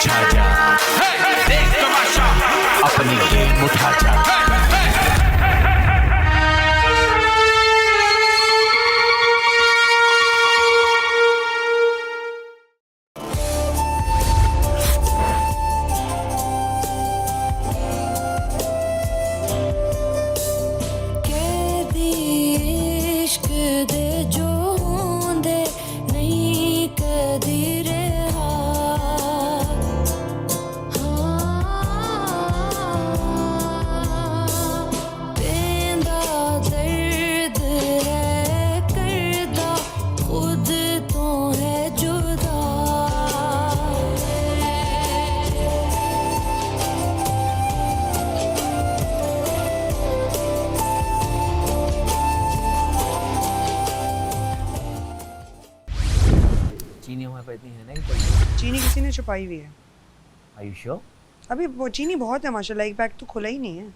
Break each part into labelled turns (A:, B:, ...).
A: छा जा, देख तमाशा, अपनी गेम उठा जा।
B: चीनी हमारे पास इतनी है ना कि
C: चीनी किसी ने छुपाई हुई है।
B: Are you sure?
C: अभी वो चीनी बहुत है माशाल्लाह, एक पैक तो खुला ही नहीं है।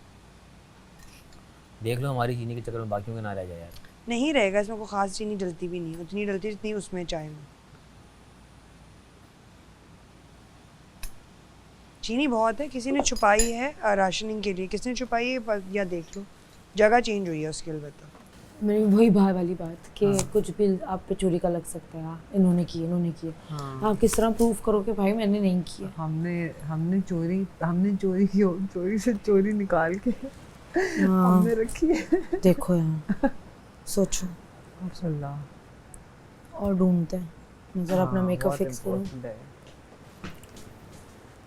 B: देख लो हमारी चीनी के चक्कर में बाकियों का ना रह जाए यार।
C: नहीं रहेगा, इसमें कोई खास चीनी डलती भी नहीं है, उतनी डलती जितनी उसमें चाय में। चीनी बहुत है, किसी ने छुपाई है राशनिंग के लिए, किसने छुपाई है या देख लो, जगह चेंज हुई है उसकी। अलबत्ता
D: मेरी वही भाई वाली बात कि कुछ भी आप पे चोरी का लग सकता है, इन्होंने किया आप किस तरह प्रूफ करो कि भाई मैंने नहीं किया।
E: हमने चोरी से चोरी निकाल के हमने रखी है।
D: देखो यहाँ सोचो
E: अल्लाह
D: और ढूंढते हैं, मैं जरा अपना मेकअप फिक्स करूँ।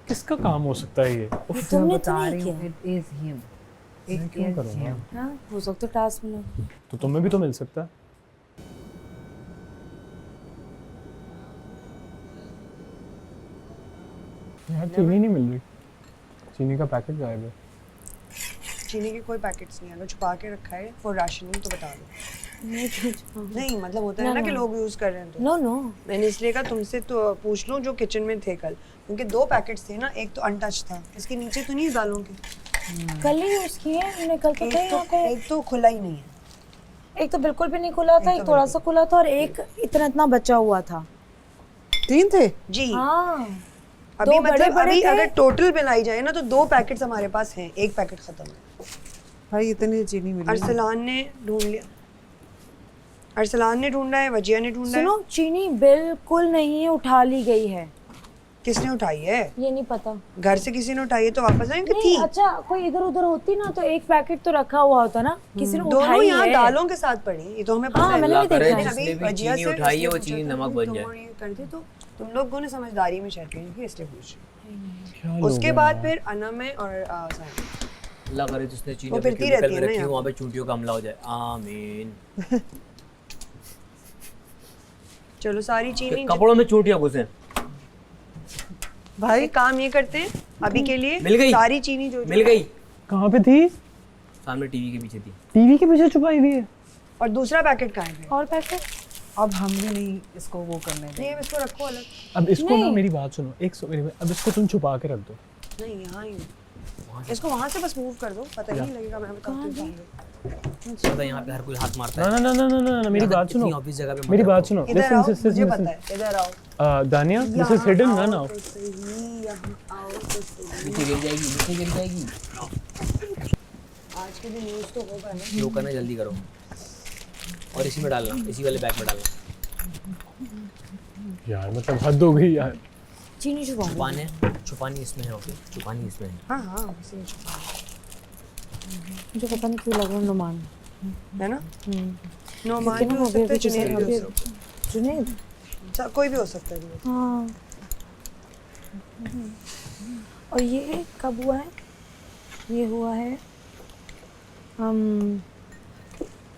F: किसका काम हो सकता है ये?
D: तुमने तो नहीं किया।
E: इट इज हिम,
F: मैं क्यों करूँगा?
D: हाँ हो सकता है टास्क मिला।
F: तो तुम्हें भी तो मिल सकता है। यार चीनी नहीं मिल रही, चीनी का पैकेट गायब है।
C: चीनी के कोई पैकेट्स नहीं है, अगर छुपा के रखा है फॉर राशनिंग तो बता दो। नहीं मतलब होता है ना कि लोग यूज कर रहे हैं, तो
D: नो
C: मैंने इसलिए कहा तुमसे तो पूछ लूं जो किचन में थे कल, क्योंकि 2 पैकेट्स थे ना, एक तो अनटच था, इसके नीचे तो नहीं डालूंगी।
D: कल ही यूज किए हमने, कल तो थे यहाँ पे।
C: एक तो खुला ही नहीं है,
D: एक तो बिल्कुल भी नहीं खुला था, एक थोड़ा सा खुला था और एक इतना बचा हुआ था।
E: 3 थे
C: जी।
D: हाँ
C: अभी
D: दो
C: मतलब
D: बड़े
C: अभी
D: थे।
C: अगर टोटल मिलाई जाए ना तो 2 पैकेट्स हमारे पास हैं, एक पैकेट खत्म है।
E: भाई, इतनी चीनी मिली।
C: अरसलान ने ढूंढ लिया, अरसलान ने ढूंढा है, वजिया ने ढूंढा है।
D: सुनो चीनी बिल्कुल नहीं है, उठा ली गई है।
C: किसने उठाई है?
D: ये नहीं पता।
C: घर से किसी ने उठाई है तो वापस आएंगे।
D: नहीं,
C: थी
D: अच्छा कोई इधर उधर होती ना तो एक पैकेट तो रखा हुआ होता ना, किसी ने
C: दोनों
D: उठाई
C: यहाँ
D: है।
C: दालों के साथ पड़ी, ये तो हमें पता
D: हाँ,
C: है।
D: मैंने भी देखा है।
B: जिसने
C: अभी
B: भी
C: वजिया
B: चीनी
C: से
B: उठाई है वो
C: इसलिए
B: चीनी
C: पूछा था
B: नमक
C: कि
B: बन
C: तुम
B: जाए।
C: और ये करते तो तुम लोगों ने समझदारी में शेयर की, इसलिए पूछ रही।
F: क्या लोग
C: उसके
F: हैं
C: बाद
F: यार?
C: फिर अनम है और साहिब।
B: अल्लाह करे जिसने चीनी
C: वो
B: अपनी
C: फिरती
B: क्यूबिकल
C: रहती
B: में
C: है ना
B: रखी हो
C: यहाँ।
B: वहाँ पे चूंटियों का हमला हो जाए, आमीन।
C: चलो सारी चीनी
B: कपड़ों में चूंटियां घुसे।
C: भाई काम ये करते हैं अभी के लिए,
B: मिल गई।
C: सारी चीनी जो
B: मिल गई,
F: कहाँ पे थी?
B: सामने टीवी के पीछे थी।
F: टीवी के पीछे छुपाई हुई है।
C: और दूसरा पैकेट कहाँ है?
D: और पैकेट
E: अब हम भी नहीं इसको वो करने
C: नहीं
E: देंगे।
C: अब इसको रखो अलग।
F: अब इसको ना मेरी बात सुनो, अब इसको तुम छुपा के रख दो।
C: नहीं यहाँ ही इसको वहाँ से बस मूव कर दो, पता ही नहीं लगेगा। मैं बताती हूँ
B: पता है यहाँ पे हर कोई हाथ मारता है।
F: ना मेरी बात सुनो,
B: ऑफिस जगह पे
F: मेरी बात सुनो।
C: इधर आओ,
F: Listen,
C: मुझे
F: listen,
C: पता
F: listen.
C: है, इधर आओ।
F: दानिया, this is hidden ना now.
B: नीचे गिर जाएगी, नीचे गिर जाएगी।
C: आज के दिन यूज तो होगा ना।
B: लो करना जल्दी करो और इसी में डालना, इसी वाले बैग में डालना।
F: यार मतलब हद हो गई यार।
D: चीनी छुपा
B: छुपानी इसमें है। ओके छुपानी इसमें है।
C: हाँ हाँ इसी में छुपा
D: मुझे पता नहीं क्यों लग रहा है नुमान
C: है ना।
D: क्योंकि
C: नोमान भी
D: ना
C: हो
D: वो
C: सकता है,
D: भी
C: जुनैद भी हो सकता
D: जुनैद
C: है, कोई भी हो सकता है।
D: हाँ। और ये कब हुआ है? ये हुआ है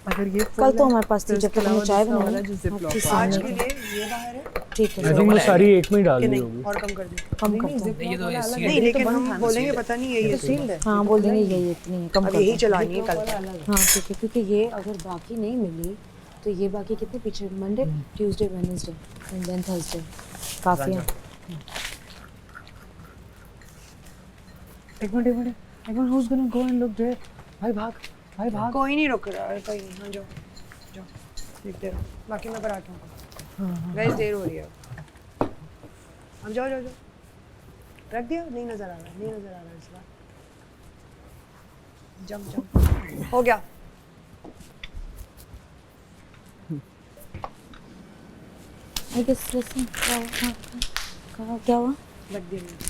E: अगर ये
D: कल तो हमारे पास थी जब तक हमने चाय
E: वाला
D: बनाई।
E: जो ziplock
D: आपके
C: आज
D: सामने
C: के
D: थी।
C: लिए ये बाहर है
D: ठीक है
F: आई थिंक वो सारी एक में ही डाल
C: कि
F: दी
C: नहीं,
F: होगी।
C: और कम कर दे।
D: कम करते हैं।
B: ये तो
C: नहीं लेकिन हम बोलेंगे पता नहीं यही सील्ड है।
D: हाँ बोल देंगे यही इतनी है, कम
C: अब
D: कर
C: यही
D: दो।
C: चलानी है कल तक।
D: हाँ ठीक है, क्योंकि ये अगर बाकी नहीं मिली तो ये बाकी कितने पीछे? Monday, Tuesday, Wednesday and then Thursday काफी है।
E: एक minute who's gonna go and look there? भाई भाग।
C: कोई नहीं रुक रहा है, कोई नहीं। हाँ जाओ जाओ देखते रहो, बाकी मैं पराठा हूँ। गाइस देर हो रही है, अब जाओ जाओ जाओ। रख दिया, नहीं नजर आ रहा, नहीं नजर आ रहा इस बार। जंप जंप हो गया।
D: I guess listen क्या हुआ
C: रख दिया मैंने।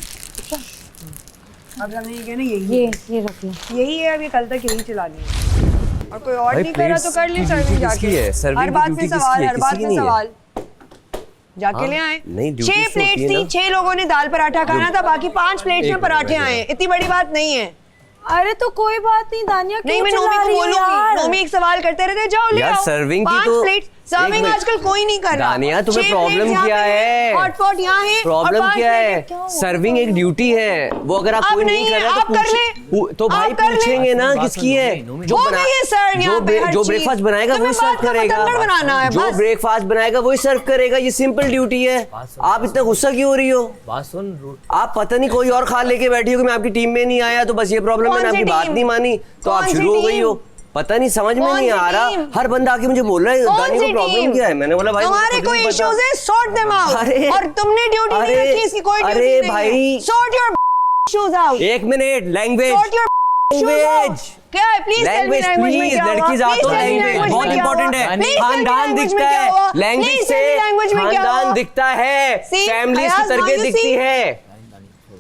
C: अब हमने ये कहना यही
D: ये रख लो
C: यही है, अभी कल तक यही चलानी है और कोई और
G: भाई
C: नहीं कर रहा तो कर ले
G: plates
C: सर्विंग
G: की
C: जाके।
G: किसकी है? serving
C: हर
G: की
C: बात
G: duty
C: पे
G: किसकी
C: सवाल,
G: है?
C: हर बात
G: किसी की
C: पे
G: नहीं है।
C: सवाल जाके
G: हाँ,
C: ले आए।
G: नहीं, duty
C: 6
G: तो होती
C: प्लेट्स
G: है
C: थी,
G: ना।
C: 6 लोगों ने दाल पराठा खाना था, बाकी 5 प्लेट्स में
G: एक
C: पराठे
G: मिनट,
C: आए, इतनी बड़ी बात नहीं है।
D: अरे तो कोई बात नहीं दानिया
C: नहीं
D: क्यों
C: मैं नोमी
D: चिल्ला
C: को
D: रही हो
C: बोलूंगी,
D: यार?
C: नोमी एक सवाल करते रहते, जाओ ले
G: यार,
C: आओ।
G: serving की
C: 5
G: तो-
C: प्लेट्स सर्विंग
G: एक मिनट।
C: आजकल कोई नहीं कर रहा।
G: दानिया, तुम्हें
C: 6
G: problem
C: प्लेट्स यहाँ
G: क्या
C: पे
G: है?
C: हॉट पॉट यहाँ है और
G: प्रॉब्लम
C: 5
G: क्या
C: प्लेट
G: है? सर्विंग एक ड्यूटी है, वो अगर आप
C: अब
G: कोई नहीं
C: नहीं
G: कर
C: है,
G: रहे
C: आप कर ले।
G: तो भाई
C: आप कर ले।
G: पूछेंगे ना किसकी है।
C: हो गई है सर यहाँ पे हर
G: जो
C: चीज।
G: ब्रेकफास्ट बनाएगा
C: तुम्हें
G: वही सर्व
C: बात का
G: करेगा,
C: बतंगड़ बनाना है
G: जो
C: बस।
G: ब्रेकफास्ट बनाएगा वही सर्व करेगा, ये सिंपल ड्यूटी है। आप इतना गुस्सा क्यों हो रही हो?
B: बात सुन
G: आप पता नहीं कोई और खा लेके बैठी हो कि मैं आपकी टीम में नहीं आया, तो बस ये प्रॉब्लम है,
C: कौन
G: मैंने
C: सी
G: आपकी बात
C: टीम?
G: नहीं मानी तो आप
C: कौन सी
G: शुरू हो गई
C: टीम?
G: हो। पता नहीं, समझ में
C: कौन
G: नहीं
C: सी
G: आ रहा।
C: टीम?
G: हर बंदा आके मुझे बोल रहा है
C: कौन
G: दानी को
C: सी
G: प्रॉब्लम
C: टीम?
G: क्या है। मैंने बोला भाई
C: तुम्हारे
G: मुझे खुद
C: कोई
G: नहीं पता।
C: इश्यूज है, सॉर्ट देम आउट।
G: अरे-
C: और तुमने ड्यूटी नहीं
G: अरे-
C: रखी, इसकी कोई ड्यूटी
G: अरे
C: नहीं
G: भाई।
C: है। Sort your issues out.
G: एक minute, language
C: sort your issues out. क्या है प्लीज टेल मी लैंग्वेज में क्या हुआ?
G: लड़की जात
C: Please
G: हो,
C: tell me
G: लैंग्वेज
C: language
G: बहुत
C: में क्या
G: इंपॉर्टेंट
C: हुआ?
G: है।
C: Please tell me
G: खानदान
C: language में
G: दिखता
C: क्या हुआ?
G: है, लैंग्वेज
C: Please
G: से
C: tell me language में क्या
G: खानदान
C: हुआ?
G: दिखता है,
C: See,
G: फैमिली
C: Ayaz,
G: की
C: now
G: तरबियत
C: you
G: दिखती
C: see?
G: है।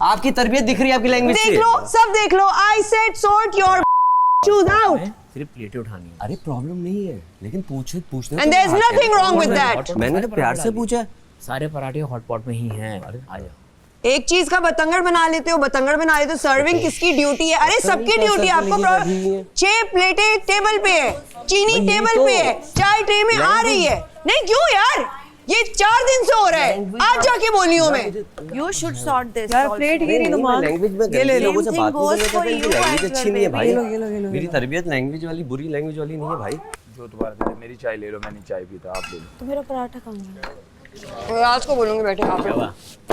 G: आपकी तरबियत दिख रही है आपकी लैंग्वेज से।
C: देख लो, सब देख लो। I said sort your issues out.
B: सिर्फ प्लेटें उठानी है।
G: अरे प्रॉब्लम नहीं है, लेकिन पूछना
C: and there is nothing wrong with that.
G: मैंने तो प्यार से पूछा।
B: सारे पराठे हॉट पॉट में ही हैं। आ जाओ।
C: एक चीज का बतंगड़ बना लेते हो, बतंगड़ बना लेते हो। सर्विंग किसकी ड्यूटी है? अरे सबकी ड्यूटी है। आपको 6 प्लेटें टेबल पे है, चीनी
G: यही
C: टेबल
G: तो।
C: पे है, चाय ट्रे में आ रही है। नहीं क्यों यार, ये 4 दिन से हो रहा है, आज जाके बोली हूँ मैं।
H: You should sort this.
E: यार
H: also.
E: प्लेट गिरी नुमान
G: लैंग्वेज में
E: ये ले लो।
G: लोगों से बात
H: goes
G: नहीं
H: for
G: करते,
H: you
G: लैंग्वेज
H: as
G: अच्छी
H: well,
G: नहीं है
H: baby.
G: भाई।
E: ये लो, ये लो, ये लो,
G: मेरी तरबियत लैंग्वेज वाली, बुरी लैंग्वेज वाली नहीं है भाई।
A: जो तुम्हारा दिल है, मेरी चाय ले लो, मैं नहीं चाय पीता, आप ले लो।
D: तो मेरा पराठा कहाँ गया?
C: रात को बोलूंगी बैठे यहाँ पे।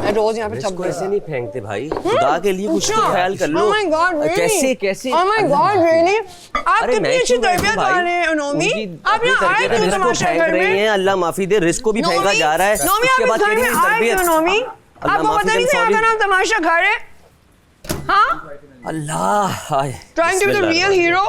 C: मैं रोज यहाँ पे
G: इसको
C: छप
G: ऐसे नहीं फेंकते भाई, खुदा के लिए कुछ तो ख्याल कर लो।
C: Oh my God, really?
G: कैसे
C: Oh my God, really? आप
G: अरे
C: कितनी
G: मैं
C: अच्छी
G: क्यों बैठूं
C: तरबियत
G: भाई?
C: वाले हैं नोमी।
G: उनकी
C: आप
G: अपनी
C: यहाँ आए
G: तरबियत
C: क्यों
G: रिस्क को
C: तमाशा
G: फेंक
C: घर
G: रही
C: में?
G: हैं, अल्लाह माफी दे, रिस्क को भी फेंका जा रहा है।
C: नोमी
G: उसके
C: आप
G: बाद
C: इस
G: कह
C: घर
G: रही
C: में
G: है
C: आए
G: तरबियत।
C: क्यों नोमी?
G: अल्लाह
C: आपको
G: माफी
C: पता नहीं
G: दे,
C: था यहाँ का
G: sorry।
C: नाम तमाशा घर है? हाँ?
G: अल्लाह
C: Trying to be the real hero?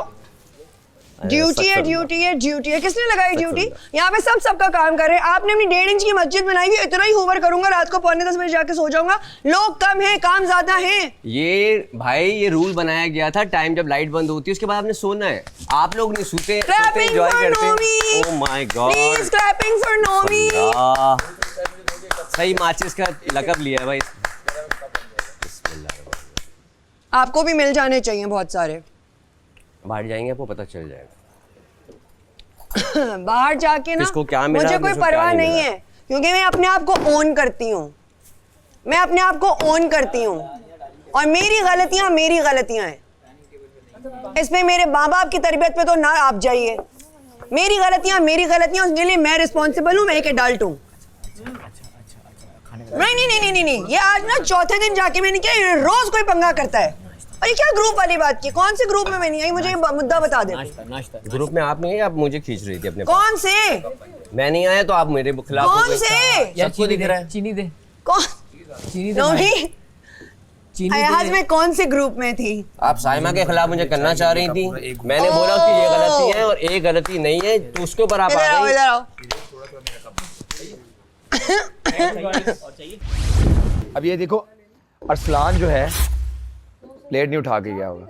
C: Duty है,
G: सख्त
C: ड्यूटी है, ड्यूटी है। किसने लगाई ड्यूटी? यहाँ पे सब सबका काम कर रहे हैं। आपने अपनी 1.5 इंच की मस्जिद बनाई हुई है, इतना ही हूवर करूंगा, रात को 9:45 बजे जाके सो जाऊंगा। लोग कम हैं, काम ज्यादा हैं।
G: ये भाई ये रूल बनाया गया था, टाइम जब लाइट बंद होती है उसके बाद आपने सोना है। आप लोग नहीं सोते,
C: Clapping
G: एंजॉय
C: for
G: करते
C: Nomi.
G: हैं। Oh my God,
C: Please clapping for Nomi.
G: सही माचिस का लकब लिया है भाई।
C: आपको भी मिल जाने चाहिए बहुत सारे।
G: बाहर जाएंगे आपको पता चल जाएगा।
C: बाहर जाके ना
G: किसको क्या मिला,
C: मुझे कोई
G: किसको क्या
C: परवाह
G: नहीं
C: नहीं
G: मिला।
C: है, क्योंकि मैं अपने आप को ओन करती हूँ। मैं अपने आप को ओन करती हूँ और मेरी गलतियाँ हैं। इसमें मेरे माँ बाप की तरबियत पे तो ना आप जाइए। मेरी गलतियाँ उसके लिए मैं रिस्पॉन्सिबल हूँ, मैं एक एडल्ट हूँ। नहीं, ये आज ना चौथे दिन जाके मैंने क्या, ये रोज कोई पंगा करता है। और ये क्या ग्रुप वाली बात की? कौन से ग्रुप में मैं नहीं आई, मुझे ये मुद्दा बता दे।
B: नाश्ता
G: ग्रुप में आप नहीं है, आप मुझे खींच रही थी अपने पास।
C: कौन से?
G: मैं नहीं आया तो आप मेरे खिलाफ हो
C: कौन
G: गए।
C: से?
B: यार चीनी दे, चीनी दे,
C: कौन?
B: चीनी दे,
C: नोमी,
B: चीनी
C: आज
B: दे।
C: मैं कौन से ग्रुप में थी?
G: आप साइमा के खिलाफ मुझे करना चाह रही थी। मैंने बोला कि ये गलती है और एक गलती नहीं है, तो उसके ऊपर आप
C: इधर आओ,
G: आ गई।
C: इधर आओ।
A: अब ये देखो, अरसलान जो है प्लेट नहीं उठा के गया होगा।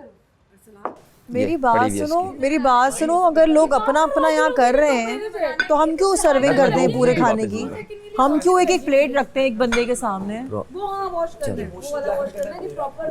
E: मेरी
A: ये
E: बात
A: पड़ी हुई है
E: सुनो, मेरी बात सुनो। अगर लोग अपना अपना यहाँ कर रहे हैं तो हम क्यों सर्विंग करते हैं पूरे खाने की? हम क्यों एक एक प्लेट रखते हैं एक बंदे के सामने?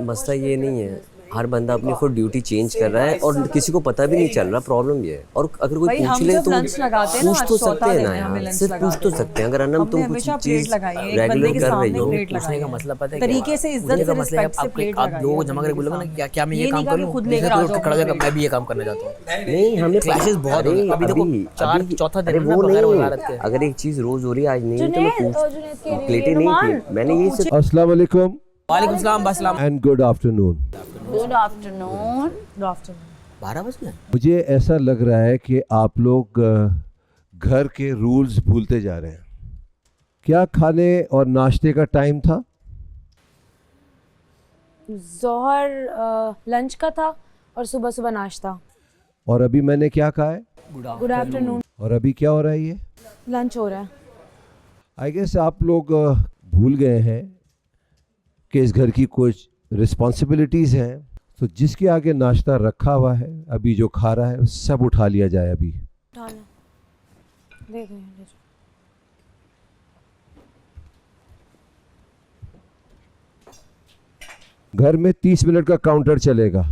G: मसला ये नहीं है, हर बंदा अपनी खुद ड्यूटी चेंज कर रहा है और किसी को पता भी नहीं चल रहा। प्रॉब्लम ये है, और अगर कोई
E: भाई,
G: पूछ
E: हम
G: ले
E: जब
G: तो
E: lunch लगाते हैं ना,
G: पूछ
E: आज
G: तो
E: चौथा
G: सकते हैं
E: दिन
G: ना
E: है, हमें
G: यार,
E: lunch
G: सिर्फ पूछ
E: लगाते
G: तो
E: हैं।
G: सकते हैं। अगर अनम
E: हमने
G: तुम कुछ
E: हमेशा
G: चीज
E: प्लेट लगाई है, एक
G: रेगुलर
E: बंदे के
G: कर रही
E: सामने
G: हो,
E: प्लेट
B: पूछने
E: लगाई
B: का
E: है।
B: मसला पता है क्या?
E: तरीके से इज्जत
B: पूछने
E: से
B: का मसला है,
E: रिस्पेक्ट से प्लेट
B: आप लोगों को जमा करके बोलोगे ना क्या मैं ये काम कर लूं,
E: खुद
B: नहीं
E: लेकर
B: तो
E: आ जाओ
B: खड़ा होकर मैं भी ये काम करना चाहता हूं।
G: नहीं हमें
B: क्लैशेस बहुत हो रहे हैं। अभी देखो चौथा दिन है ना
G: वो
B: बगैर
G: नहीं,
B: वजारत के।
G: अगर एक चीज रोज हो रही है आज नहीं तो मैं
D: जुनैद
G: पूछ
D: के
G: प्लेटें नहीं थी, मैंने ये सिर्फ
I: अस्सलाम वालेकुम
B: वालेकुम सलाम, बसलाम।
I: And good afternoon.
H: Good afternoon.
B: 12 बज गए।
I: मुझे ऐसा लग रहा है कि आप लोग घर के रूल्स भूलते जा रहे हैं। क्या खाने और नाश्ते का टाइम था?
D: जोहर लंच का था और सुबह सुबह नाश्ता।
I: और अभी मैंने क्या कहा है?
D: Good afternoon.
I: और अभी क्या हो रहा है? ये
D: लंच हो रहा है।
I: आई गेस आप लोग भूल गए हैं कि इस घर की कुछ रिस्पॉन्सिबिलिटीज़ हैं, तो जिसके आगे नाश्ता रखा हुआ है अभी जो खा रहा है सब उठा लिया जाए। अभी
D: दे दो।
I: घर में 30 मिनट का काउंटर चलेगा।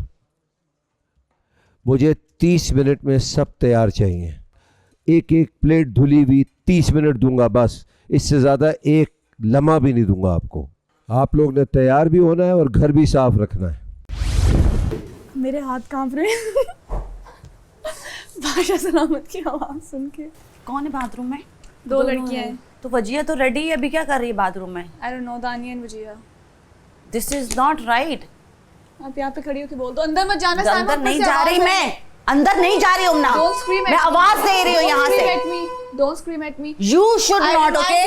I: मुझे 30 मिनट में सब तैयार चाहिए। एक एक प्लेट धुली हुई 30 मिनट दूंगा बस, इससे ज़्यादा एक लम्हा भी नहीं दूंगा आपको। आप लोग ने तैयार भी होना है और घर भी साफ रखना है।
E: मेरे हाथ कांप रहे हैं बादशाह सलामत की आवाज़ सुन के।
H: कौन है बाथरूम में?
E: दो लड़कियां हैं।
H: तो वजिया तो रेडी है, अभी क्या कर रही है बाथरूम में?
E: I don't know, Dania and Wajiya.
H: This is not right.
E: आप यहाँ पे खड़ी होकर बोल दो, अंदर मत जाना।
H: अंदर नहीं जा रही मैं, अंदर नहीं जा रही हूँ ना, मैं आवाज दे रही हूँ यहाँ से।
E: Don't scream at me.
H: You should not, okay?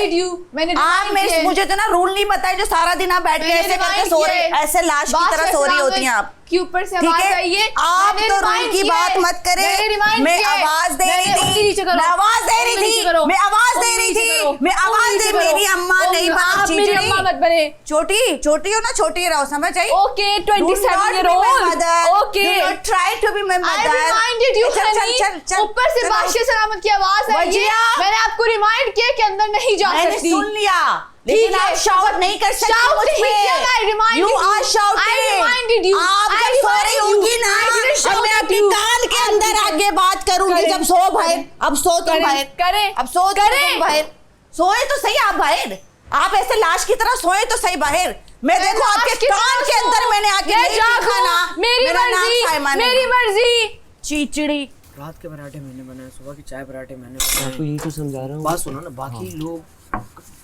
E: मैंने
H: आप मुझे तो ना रूल नहीं पता है जो सारा दिन आप बैठ के ऐसे करके सो रहे, ऐसे लाश की तरह सो रही होती हैं आप।
E: के ऊपर से
H: ठीक
E: आवाज
H: है?
E: आई है।
H: आप तो रूल की बात मत करें। मैं आवाज दे रही थी, मैं आवाज दे रही थी, मैं आवाज दे रही थी, मैं आवाज दे। मेरी अम्मा नहीं बनी,
E: मेरी अम्मा मत बने।
H: छोटी हो ना, छोटी रहो, समझ आई?
E: Okay, 27-year-old. Okay.
H: Do not try to be my mother.
E: I reminded you, honey.
H: चल,
E: ऊपर से बादशाह सलामत की आवाज आई है। मैंने आपको रिमाइंड किया कि अंदर नहीं जा सकती।
H: मैंने सुन लिया, लेकिन आप शाउट नहीं कर सकते मुझ पे। You are shouting. आप जब सो रही होंगी ना, अब मैं अपने कान के अंदर आके बात करूंगी जब सो बाहर। अब सो तुम बाहर,
E: करें,
H: अब सो तुम बाहर। सोए तो सही आप बाहर, आप ऐसे लाश की तरह सोए तो सही बाहर। मैं देखो आपके कान के अंदर मैंने आके नहीं देखा ना।
E: मेरी मर्जी।
H: चीचड़ी
B: रात के पराठे मैंने बनाए, सुबह की चाय पराठे मैंने बनाए।
G: आपको यही तो समझा रहा हूँ।
B: बात सुनो ना, बाकी लोग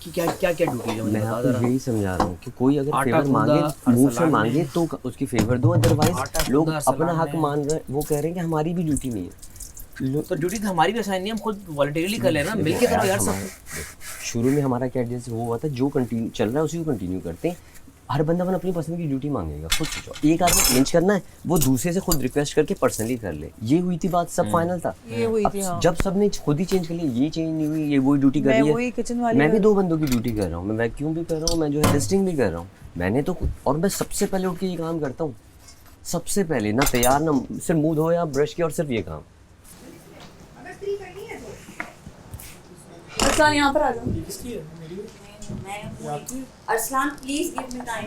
B: की क्या क्या क्या ड्यूटी है?
G: मैं आपको यही समझा रहा हूँ कि कोई अगर
B: आटा
G: फेवर मांगे,
B: गूंदा,
G: मुंह से
B: सलाद
G: मांगे
B: में।
G: तो उसकी फेवर दो, अदरवाइज
B: आटा
G: लोग
B: गूंदा,
G: अपना
B: सलाद
G: हक
B: में।
G: मान रहे, वो कह रहे हैं कि हमारी भी ड्यूटी नहीं है।
B: तो ड्यूटी तो हमारी भी असाइन नहीं, हम खुद वॉलंटरीली कर लेना, मिलके करो यार सब।
G: शुरू में हमारा क्या जैसे वो हुआ था, जो कंटिन्यू चल रहा है उसी को कंटिन्यू करते हैं। हर बंदा अपनी पसंद की ड्यूटी मांगेगा। खुद सोचो, एक आदमी लंच करना है, वो दूसरे से खुद रिक्वेस्ट करके पर्सनली कर ले। ये हुई थी बात, सब फाइनल था।
E: ये हुई थी, हाँ।
G: जब सबने खुद ही चेंज कर लिया, ये चेंज नहीं हुई, ये वही ड्यूटी कर रही है।
E: वही किचन वाली
G: मैं भी 2 बंदों की ड्यूटी कर रहा हूँ, मैं वैक्यूम भी कर रहा हूँ, मैं जो है टेस्टिंग भी कर रहा हूँ। मैंने तो और मैं सबसे पहले उठ के ये काम करता हूँ, सबसे पहले। ना तैयार, ना सिर्फ मुंह धोया, ब्रश किया और सिर्फ ये काम।
E: अरसलान यहाँ पर आ जाओ।
H: Arsalan please give me time.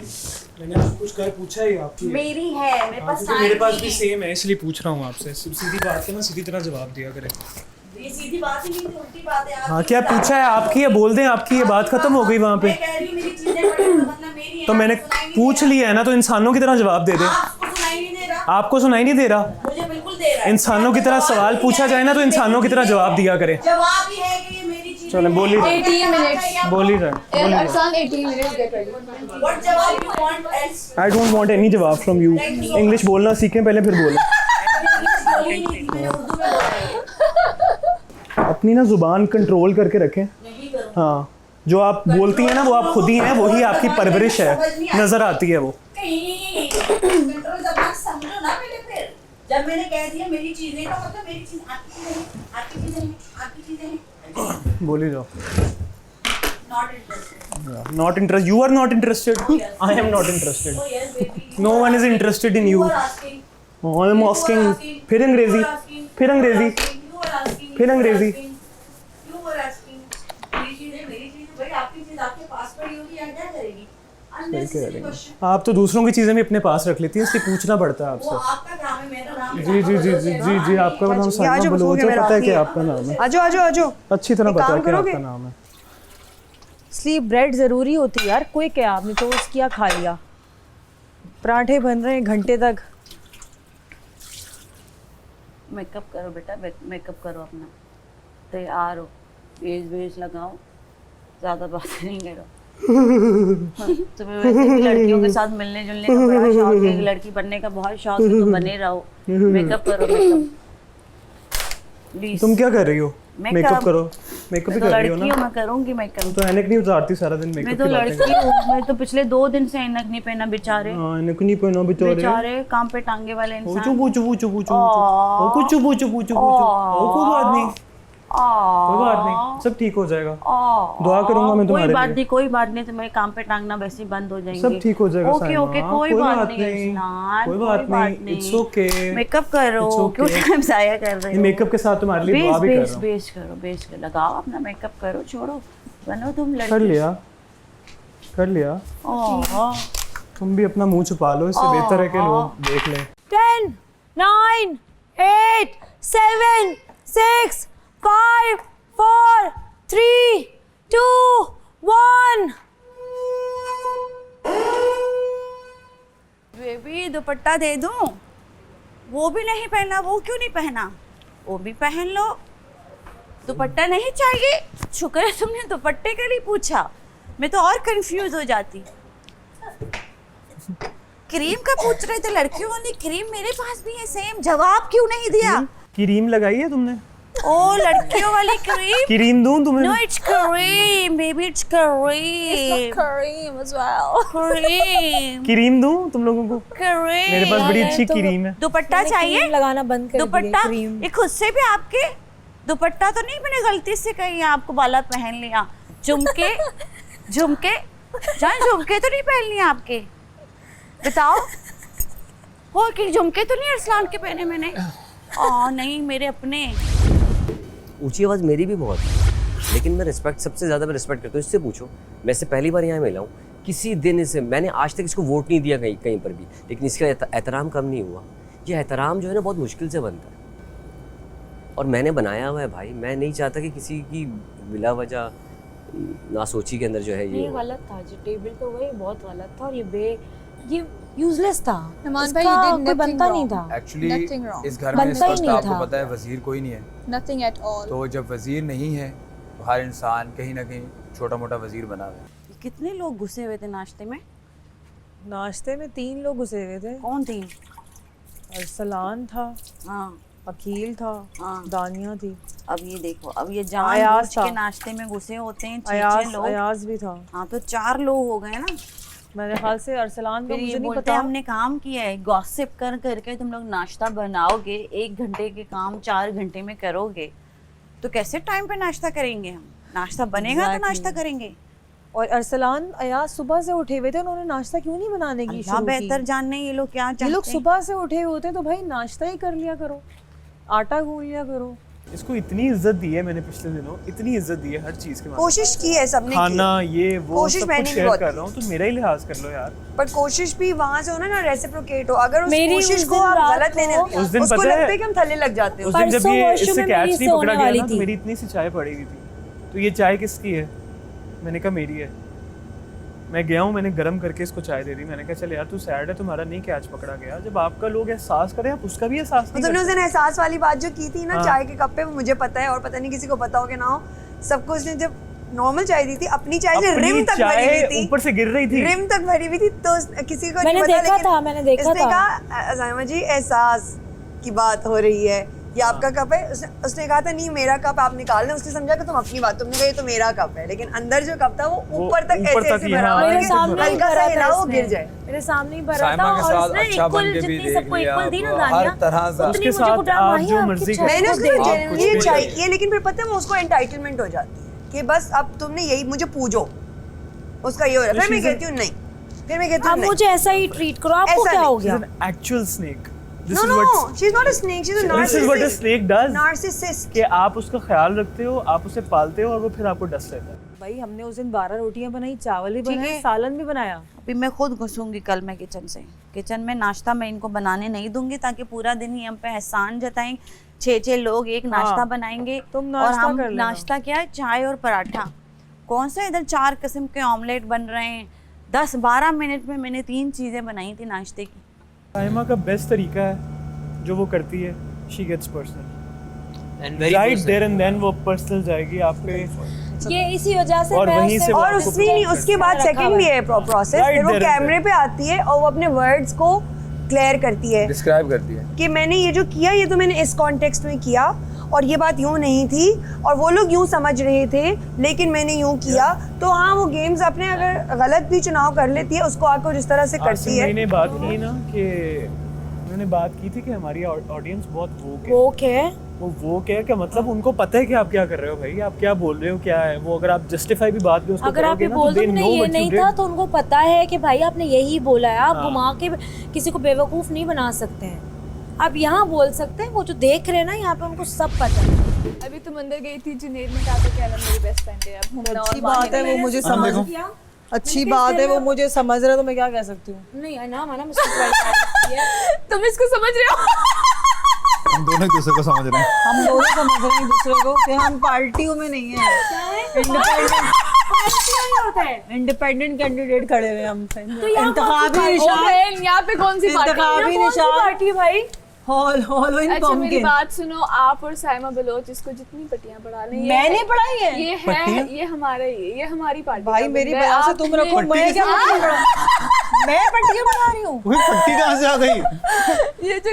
F: मैंने आपको कुछ कर पूछा ही आपकी
H: मेरी है, मेरे पास
F: तो मेरे पास भी सेम है, इसलिए पूछ रहा हूँ आपसे। सीधी बात है ना, सीधी तरह जवाब दिया करें।
H: ये सीधी बात ही नहीं थी, उल्टी बात है।
F: हाँ, क्या पूछा है आपकी, है बोल दें आपकी, ये बात खत्म हो गई वहाँ पे।
H: मैं कह रही हूँ मेरी चीजें बड़ी मतलब मेरी है।
F: तो मैंने पूछ लिया है ना, तो इंसानों की तरह जवाब दे दें।
H: आपको सुनाई नहीं दे रहा?
F: आपको सुनाई नहीं दे रहा?
H: मुझे बिल्कुल दे रहा है।
F: इंसानों की तरह सवाल पूछा जाए ना, तो इंसानों की तरह जवाब दिया करें।
H: जवाब ही है कि ये मेरी चीजें।
F: चलो बोल ही रहे,
E: 18 minutes।
F: बोल ही रहे।
E: Arsalan 18 minutes get ready।
H: What जवाब you want else?
F: I don't want any जवाब फ्रॉम यू। इंग्लिश बोलना सीखें पहले, फिर बोलें। अपनी ना जुबान कंट्रोल करके रखें। हाँ, जो आप बोलती हैं ना वो आप खुद ही हैं, वही आपकी परवरिश है, नजर आती है वो।
H: कंट्रोल जबान समझो ना पहले। फिर जब मैंने कह दिया मेरी चीजें का मतलब मेरी चीज आपकी चीजें हैं, आपकी चीजें हैं, आपकी चीजें हैं।
F: बोल ही जाओ।
H: Not interested.
F: Not interested. You are not interested. I am not interested.
H: Oh yes baby.
F: No one is interested in you.
H: You are asking.
F: I am asking. फिर अंग्रेजी, फिर अंग्रेजी,
H: You are asking.
F: फिर अंग्रेजी।
H: You were asking. मेरी चीजें भाई आपकी चीज आपके पास पड़ी होगी या क्या करेगी? Unnecessary question.
F: आप तो दूसरों की चीजें भी अपने पास रख लेती हैं, इसलिए पूछना पड़ता है
H: वो
F: आपसे।
H: आपका काम है, मेरा नाम
F: जी जी जी जी जी जी, आपका नाम सलमा बलोच है, पता है कि आपका नाम है।
C: आजो आजो आजो।
F: अच्छी तरह
C: एक
F: पता है
C: काम
F: कि
C: करोगे?
F: आपका नाम है।
E: स्लीप ब्रेड ज़रूरी होती है यार। कोई क्या, आपने टोस्ट किया, खा लिया। पराठे बन रहे हैं घंटे तक।
H: मेकअप करो बेटा, मेकअप करो अपना, तैयार हो, फेस वेस लगाओ, ज़्यादा बात नहीं करो। तुम्हें वैसे भी लड़कियों के साथ मिलने जुलने का बड़ा शौक है, लड़की बनने का बहुत शौक है, तो बने रहो। मेकअप करो, मेकअप प्लीज।
F: तुम क्या कर रही हो? मेकअप करो। मेकअप ही
H: मैं तो
F: कर रही हो
H: लड़की
F: ना?
H: हूँ, मैं करूँगी मेकअप।
F: तो ऐनक नहीं उतारती सारा दिन
H: मैं
F: मेकअप
H: तो
F: की बातें
H: लड़की हूँ, मैं तो पिछले 2 दिन से ऐनक नहीं पहना बेचारे।
F: हाँ, ऐनक नहीं पहना बेचारे।
H: बेचारे काम पे टांगे वाले इंसान।
F: चुप चुप चुप चुप ओ कुछ चुप चुप चुप ओ कोई बात नहीं, कोई बात नहीं, सब ठीक हो जाएगा। दुआ करूंगा मैं तुम्हारे लिए।
H: कोई बात नहीं, तुम्हारे काम पे टांगना वैसे ही बंद हो जाएंगे।
F: सब ठीक हो जाएगा।
H: ओके ओके, कोई बात नहीं,
F: कोई बात नहीं, इट्स ओके।
H: मेकअप करो, क्यों टाइम जाया कर रहे हो?
F: मेकअप के साथ तुम्हारे लिए दुआ भी कर रहा हूं।
H: बेस करो, लगाओ अपना मेकअप करो, छोड़ो, बनो तुम लड़की।
F: कर लिया। तुम भी अपना मुंह छुपा लो, इससे बेहतर है कि लोग देख लें।
E: 10, 9, 8, 7, 6, 5, 4, 3, 2, 1.
H: बेबी दुपट्टा दे दूं? वो भी नहीं पहना। वो क्यों नहीं पहना? वो भी पहन लो। दुपट्टा नहीं चाहिए? शुक्र है तुमने दुपट्टे के लिए पूछा, मैं तो और कंफ्यूज हो जाती। क्रीम का पूछ रहे थे, लड़कियों ने क्रीम मेरे पास भी है सेम, जवाब क्यों नहीं दिया?
F: क्रीम लगाई है तुमने?
H: ओ लड़कियों वाली क्रीम।
F: क्रीम दूं तुम्हें?
H: No, it's cream, baby, it's cream.
D: It's not cream as well.
H: Cream.
F: Cream दूं तुम लोगों को?
H: Cream.
F: मेरे पास बड़ी अच्छी क्रीम है।
H: दुपट्टा चाहिए?
E: लगाना बंद कर
H: दुपट्टा
E: क्रीम।
H: ये खुद से भी आपके दुपट्टा तो नहीं मैंने गलती से कहीं आपको बाला पहन लिया? झुमके झुमके जान, झुमके तो नहीं पहन लिए आपके? बताओ, हो कि झुमके तो नहीं अरसलान के पहने मैंने? नहीं, मेरे अपने।
G: ऊंची आवाज़ मेरी भी बहुत है, लेकिन मैं रिस्पेक्ट, सबसे ज़्यादा मैं रिस्पेक्ट करता हूँ। इससे पूछो, मैं इससे पहली बार यहाँ मिला हूँ, किसी दिन इसे मैंने आज तक इसको वोट नहीं दिया कहीं पर भी, लेकिन इसका एहतराम कम नहीं हुआ। ये एहतराम जो है ना बहुत मुश्किल से बनता है, और मैंने बनाया हुआ है भाई। मैं नहीं चाहता कि किसी की बिला वजह ना सोची के अंदर जो है ये
D: गलत था। जो टेबल पे हुआ ये बहुत गलत था, और ये यूजलेस था।
J: नमान भाई,
D: इसका
J: you did
D: कोई
J: nothing
D: बनता नहीं
J: wrong.
D: था।
A: Actually
J: Nothing wrong.
A: इस घर में इस
D: बनता ही
A: वक्त
D: नहीं
A: आपको
D: था।
A: पता है वजीर कोई नहीं है,
J: Nothing at all.
A: तो जब वजीर नहीं है तो हर इंसान कहीं ना कहीं छोटा मोटा वजीर बना हुआ है।
H: कितने लोग घुसे हुए थे नाश्ते में?
E: नाश्ते में 3 लोग घुसे हुए थे।
H: कौन थी?
E: अरसलान था,
H: हाँ
E: अकील था,
H: हाँ।
E: दानिया थी,
H: अब ये देखो, अब ये जान
E: अयाज
H: बूझ
E: था।
H: के नाश्ते में घुसे होते हैं 6 लोग।
E: अयाज भी था।
H: हाँ, तो 4 लोग हो गए ना।
E: मेरे ख्याल से अरसलान का
H: फिर
E: मुझे
H: ये
E: नहीं
H: बोलते
E: पता।
H: हैं हमने काम किया है, गॉसिप कर करके तुम लोग नाश्ता बनाओगे, 1 घंटे के काम 4 घंटे में करोगे, तो कैसे टाइम पे नाश्ता करेंगे हम? नाश्ता बनेगा तो नाश्ता करेंगे।
E: और अरसलान अयाज सुबह से उठे हुए थे, उन्होंने नाश्ता क्यों नहीं बनाने की
H: अल्लाह
E: शुरू की?
H: बेहतर जानने ये लोग क्या चाहते
E: ये
H: हैं।
E: लोग सुबह से उठे होते हैं तो भाई नाश्ता ही कर लिया करो, आटा गूंद लिया करो।
F: इसको इतनी इज्जत दी है मैंने पिछले दिनों, इतनी इज्जत दी है हर चीज के मामले में।
C: कोशिश की है सबने,
F: खाना ये वो
C: कोशिश
F: सब
C: मैंने
F: कुछ
C: भी
F: शेयर
C: बहुत
F: कर रहा हूँ, तो मेरा ही लिहाज कर लो यार।
C: पर कोशिश भी वहां से हो ना रेसिप्रोकेट हो। अगर उस
D: मेरी
C: कोशिश
D: उस
C: को
D: दिन
C: आप
D: रात
C: गलत लेने,
F: उस दिन
C: उसको
F: पता है-
C: लगता है कि हम थल्ले लग जाते हो।
F: उस दिन जब
D: परसों
F: ये
D: वॉशरूम
F: इससे
D: में
F: कैच
D: मेरी
F: नहीं
D: सोने
F: पकड़ा गया
D: वाली
F: ना, तो
D: थी।
F: मेरी इतनी सी चाय पड़ी हुई थी, तो ये चाय किसकी है? मैंने कहा मेरी है। मैं गया हूँ, मैंने गर्म करके इसको चाय दे दी। मैंने कहा चल यार तू सैड है, तुम्हारा नहीं कैच पकड़ा गया। जब आपका लोग एहसास करें, आप उसका भी एहसास नहीं
C: तुमने उस
F: करते।
C: दिन एहसास वाली बात जो की थी ना
F: हाँ।
C: चाय के कप पे, वो मुझे पता है और पता नहीं किसी को पता हो कि ना हो। सबको उसने जब नॉर्मल चाय दी थी, अपनी चाय से
F: अपनी
C: रिम तक भरी हुई
F: चाय
C: थी,
F: ऊपर से गिर रही थी,
C: रिम तक भरी हुई थी, तो किसी को
D: मैंने
C: नहीं पता।
D: देखा
C: लेकिन
D: था, मैंने देखा
C: इसने
D: था।
C: कहा अज़ाइमा जी एहसास की बात हो रही है, ये आपका कप है। उसने कहा था नहीं मेरा कप आप निकाल दें। उसने समझा कि तुम अपनी बात, तुमने कहा ये तो मेरा कप है, लेकिन अंदर जो कप था वो ऊपर तक ऐसे
F: ही,
C: भरा
F: हाँ,
C: हुआ था
D: मेरे
C: कि
D: सामने ही
C: हल्का
D: भरा
C: सा
D: था
C: हिलाओ वो
D: इसने।
C: गिर जाए।
D: मेरे सामने ही भरा
A: साइमा
D: था,
A: के
D: और
A: साथ
D: उसने
A: अच्छा बन
D: इक्वल
A: के भी
D: जितनी
A: देख
D: सबको
A: लिया,
D: इक्वल दी ना
A: हर
D: दानिया,
A: तरह से।
D: उतनी
F: उसके
D: मुझे
F: साथ
D: कुटाम
F: आप
D: आई
F: जो
D: है,
F: मर्जी
D: आपकी
F: करो।
D: चाय
C: मैंने
D: को
C: उसको
D: देख।
C: जेन्युइनली
A: कुछ
C: चाय
A: भी
C: की है, लेकिन फिर पता है उसको एंटाइटलमेंट हो जाती है कि बस अब तुमने यही मुझे पूजो, उसका ये हो रहा है। फिर मैं कहती हूँ नहीं, फिर मैं कहती हूँ
D: आप
C: नहीं।
D: मुझे ऐसा ही ट्रीट करो, आपको
C: ऐसा
D: क्या
C: नहीं।
D: हो गया?
F: Actual snake.
C: No, no, she's not a snake, she's a
F: This is what a
C: narcissist.
F: snake does.
C: Narcissist.
F: कि आप उसका ख्याल रखते हो, आप उसे पालते हो, और वो फिर आपको डस लेता है।
E: भाई हमने उस दिन 12 रोटियां बनाई, चावल भी
H: ठीक
E: बनाए,
H: है।
E: सालन भी बनाया।
H: अभी मैं खुद घुसूंगी कल मैं किचन से। किचन में नाश्ता मैं इनको बनाने नहीं दूंगी, ताकि पूरा दिन ही हम पे एहसान जताएं। 6 लोग एक नाश्ता
E: हाँ,
H: बनाएंगे,
E: तुम
H: और
E: नाश्ता
H: हम
E: कर लेना।
H: नाश्ता क्या है, चाय और पराठा। कौन सा इधर 4 किस्म के ऑमलेट बन रहे हैं। 10-12 मिनट में मैंने 3 चीज़ें बनाई थी नाश्ते की।
F: साइमा का बेस्ट तरीका है जो वो करती है, she gets personal,
G: and very
F: right there and then वो पर्सनल जाएगी आप पे,
D: ये इसी वजह से
F: और
D: मैं
F: वहीं
D: उससे
F: से वो
C: और
F: आपको
C: उसमें नहीं, उसके बाद
D: रखा
C: सेकंड
D: हुआ
C: भी है प्रोसेस।
F: Right
C: फिर वो
F: there and
C: कैमरे पे आती है और वो अपने वर्ड्स को क्लियर करती है
A: डिस्क्राइब करती है
C: कि मैंने ये जो किया ये तो मैंने इस कॉन्टेक्स्ट में किया, और ये बात यूँ नहीं थी और वो लोग यूँ समझ रहे थे, लेकिन मैंने यूँ किया। तो हाँ, वो गेम्स अपने अगर गलत भी चुनाव कर लेती है, उसको आकर जिस तरह से करती है।
F: मैंने बात की ना कि मैंने बात की थी कि हमारी ऑडियंस बहुत
D: वोक है।
F: वो क्या है, क्या मतलब उनको पता है कि आप क्या कर रहे हो भाई, आप क्या बोल रहे हो, क्या है वो। अगर आप जस्टिफाई भी बात भी उसको
D: अगर आप ये बोल दो नहीं ये नहीं था, तो उनको पता है कि भाई आपने यही बोला है। आप घुमा के किसी को बेवकूफ़ नहीं बना सकते हैं। आप यहाँ बोल सकते हैं, वो जो देख रहे हैं ना यहाँ पे, उनको सब पता है।
J: अभी तुम अंदर गई थी, जुनैद ने कहा था कि अनम मेरी बेस्ट फ्रेंड है। अब घूमना
E: अच्छी बात है, वो मुझे समझ अच्छी बात है, वो मुझे समझ रहा है, तो मैं क्या कह सकती हूँ।
D: नहीं ना माना मुझे
J: तुम इसको समझ रहे हो?
K: हम दोनों एक दूसरे को समझ रहे हैं।
E: हम दोनों समझ रहे हैं एक दूसरे को कि हम पार्टियों में नहीं है। इंडिपेंडेंट कैंडिडेट खड़े हुए हम। इंतखाबी निशान,
J: यहाँ पे कौन सी
E: इंतखाबी निशान
J: भाई?
E: हॉल हॉल इन
J: अच्छा मेरी बात सुनो, आप और साइमा बलोच इसको जितनी पट्टियां पढ़ा लें,
E: मैंने पढ़ाई है,
J: ये है, ये हमारी पार्टी
E: भाई मेरी वजह से तुम रखो, मैं क्या मैं पट्टियां बना रही हूँ।
K: पट्टी कहाँ से आ गई?
J: ये जो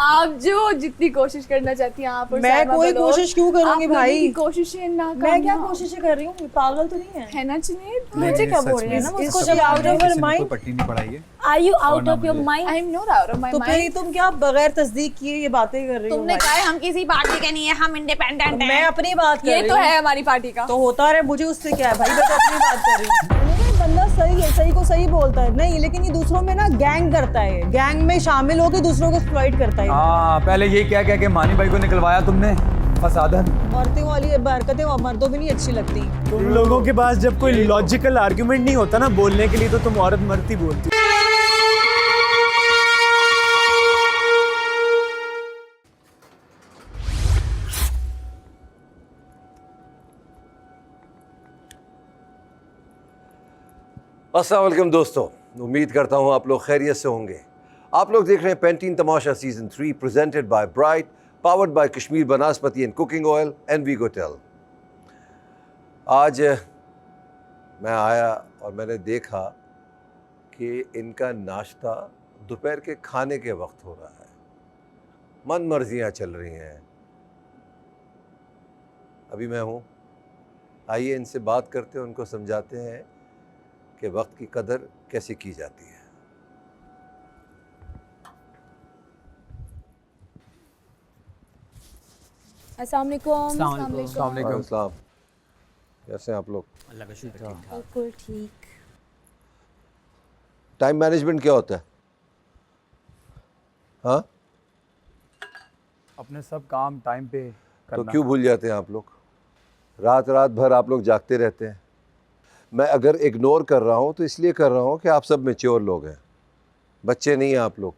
J: आप जो जितनी कोशिश करना चाहती हैं आप और
E: मैं कोई कोशिश क्यों करूंगी भाई?
J: कोशिशें ना,
E: मैं क्या कोशिशें कर रही हूँ? पागल तो नहीं है
J: ना जुनैद?
E: मुझे क्या बोल रही है ना, उसको जब आउट ऑफ योर माइंड।
K: पट्टी नहीं पढ़ाई है।
D: Are you out of your mind?
J: I am not out of my
E: तो
J: mind.
E: फिर तुम क्या बगैर तस्दीक किए ये बातें कर रही हो?
J: तुमने कहा हम किसी पार्टी के नहीं है, हम इंडिपेंडेंट हैं।
E: मैं अपनी बात कर रही हूँ।
J: ये तो है हमारी पार्टी का।
E: तो होता रहे, मुझे उससे क्या है भाई, मैं तो अपनी बात कर रही हूँ। बंदा सही है, सही को सही बोलता है नहीं, लेकिन ये दूसरों में ना गैंग करता है, गैंग में शामिल होकर दूसरों को एक्सप्लॉइट करता है।
A: हाँ, पहले यही क्या के मानी भाई को निकलवाया तुमने फसादन।
E: औरतें वाली हरकतें मर्दों में नहीं अच्छी लगती।
F: तुम लोगों के पास जब कोई लॉजिकल आर्गुमेंट नहीं होता ना बोलने के लिए, तो तुम औरत मरती बोलती।
I: अस्सलाम वालेकुम दोस्तों, उम्मीद करता हूँ आप लोग खैरियत से होंगे। आप लोग देख रहे हैं Pantene Tamasha season 3 presented by Bright, powered by Kashmir Banaspati and cooking oil and वीगोटेल। आज मैं आया और मैंने देखा कि इनका नाश्ता दोपहर के खाने के वक्त हो रहा है। मन मर्जियाँ चल रही हैं। अभी मैं हूँ, आइए इनसे बात करते हैं, उनको समझाते हैं कि वक्त की कदर कैसे की जाती है।
D: अस्सलाम वालेकुम।
I: कैसे हैं आप लोग?
G: अल्लाह का शुक्र,
D: बिल्कुल ठीक।
I: टाइम मैनेजमेंट क्या होता है? हाँ,
A: अपने सब काम टाइम पे करना।
I: तो क्यों भूल जाते हैं आप लोग? रात रात भर आप लोग जागते रहते हैं। मैं अगर इग्नोर कर रहा हूँ तो इसलिए कर रहा हूँ कि आप सब मैच्योर लोग हैं, बच्चे नहीं हैं आप लोग।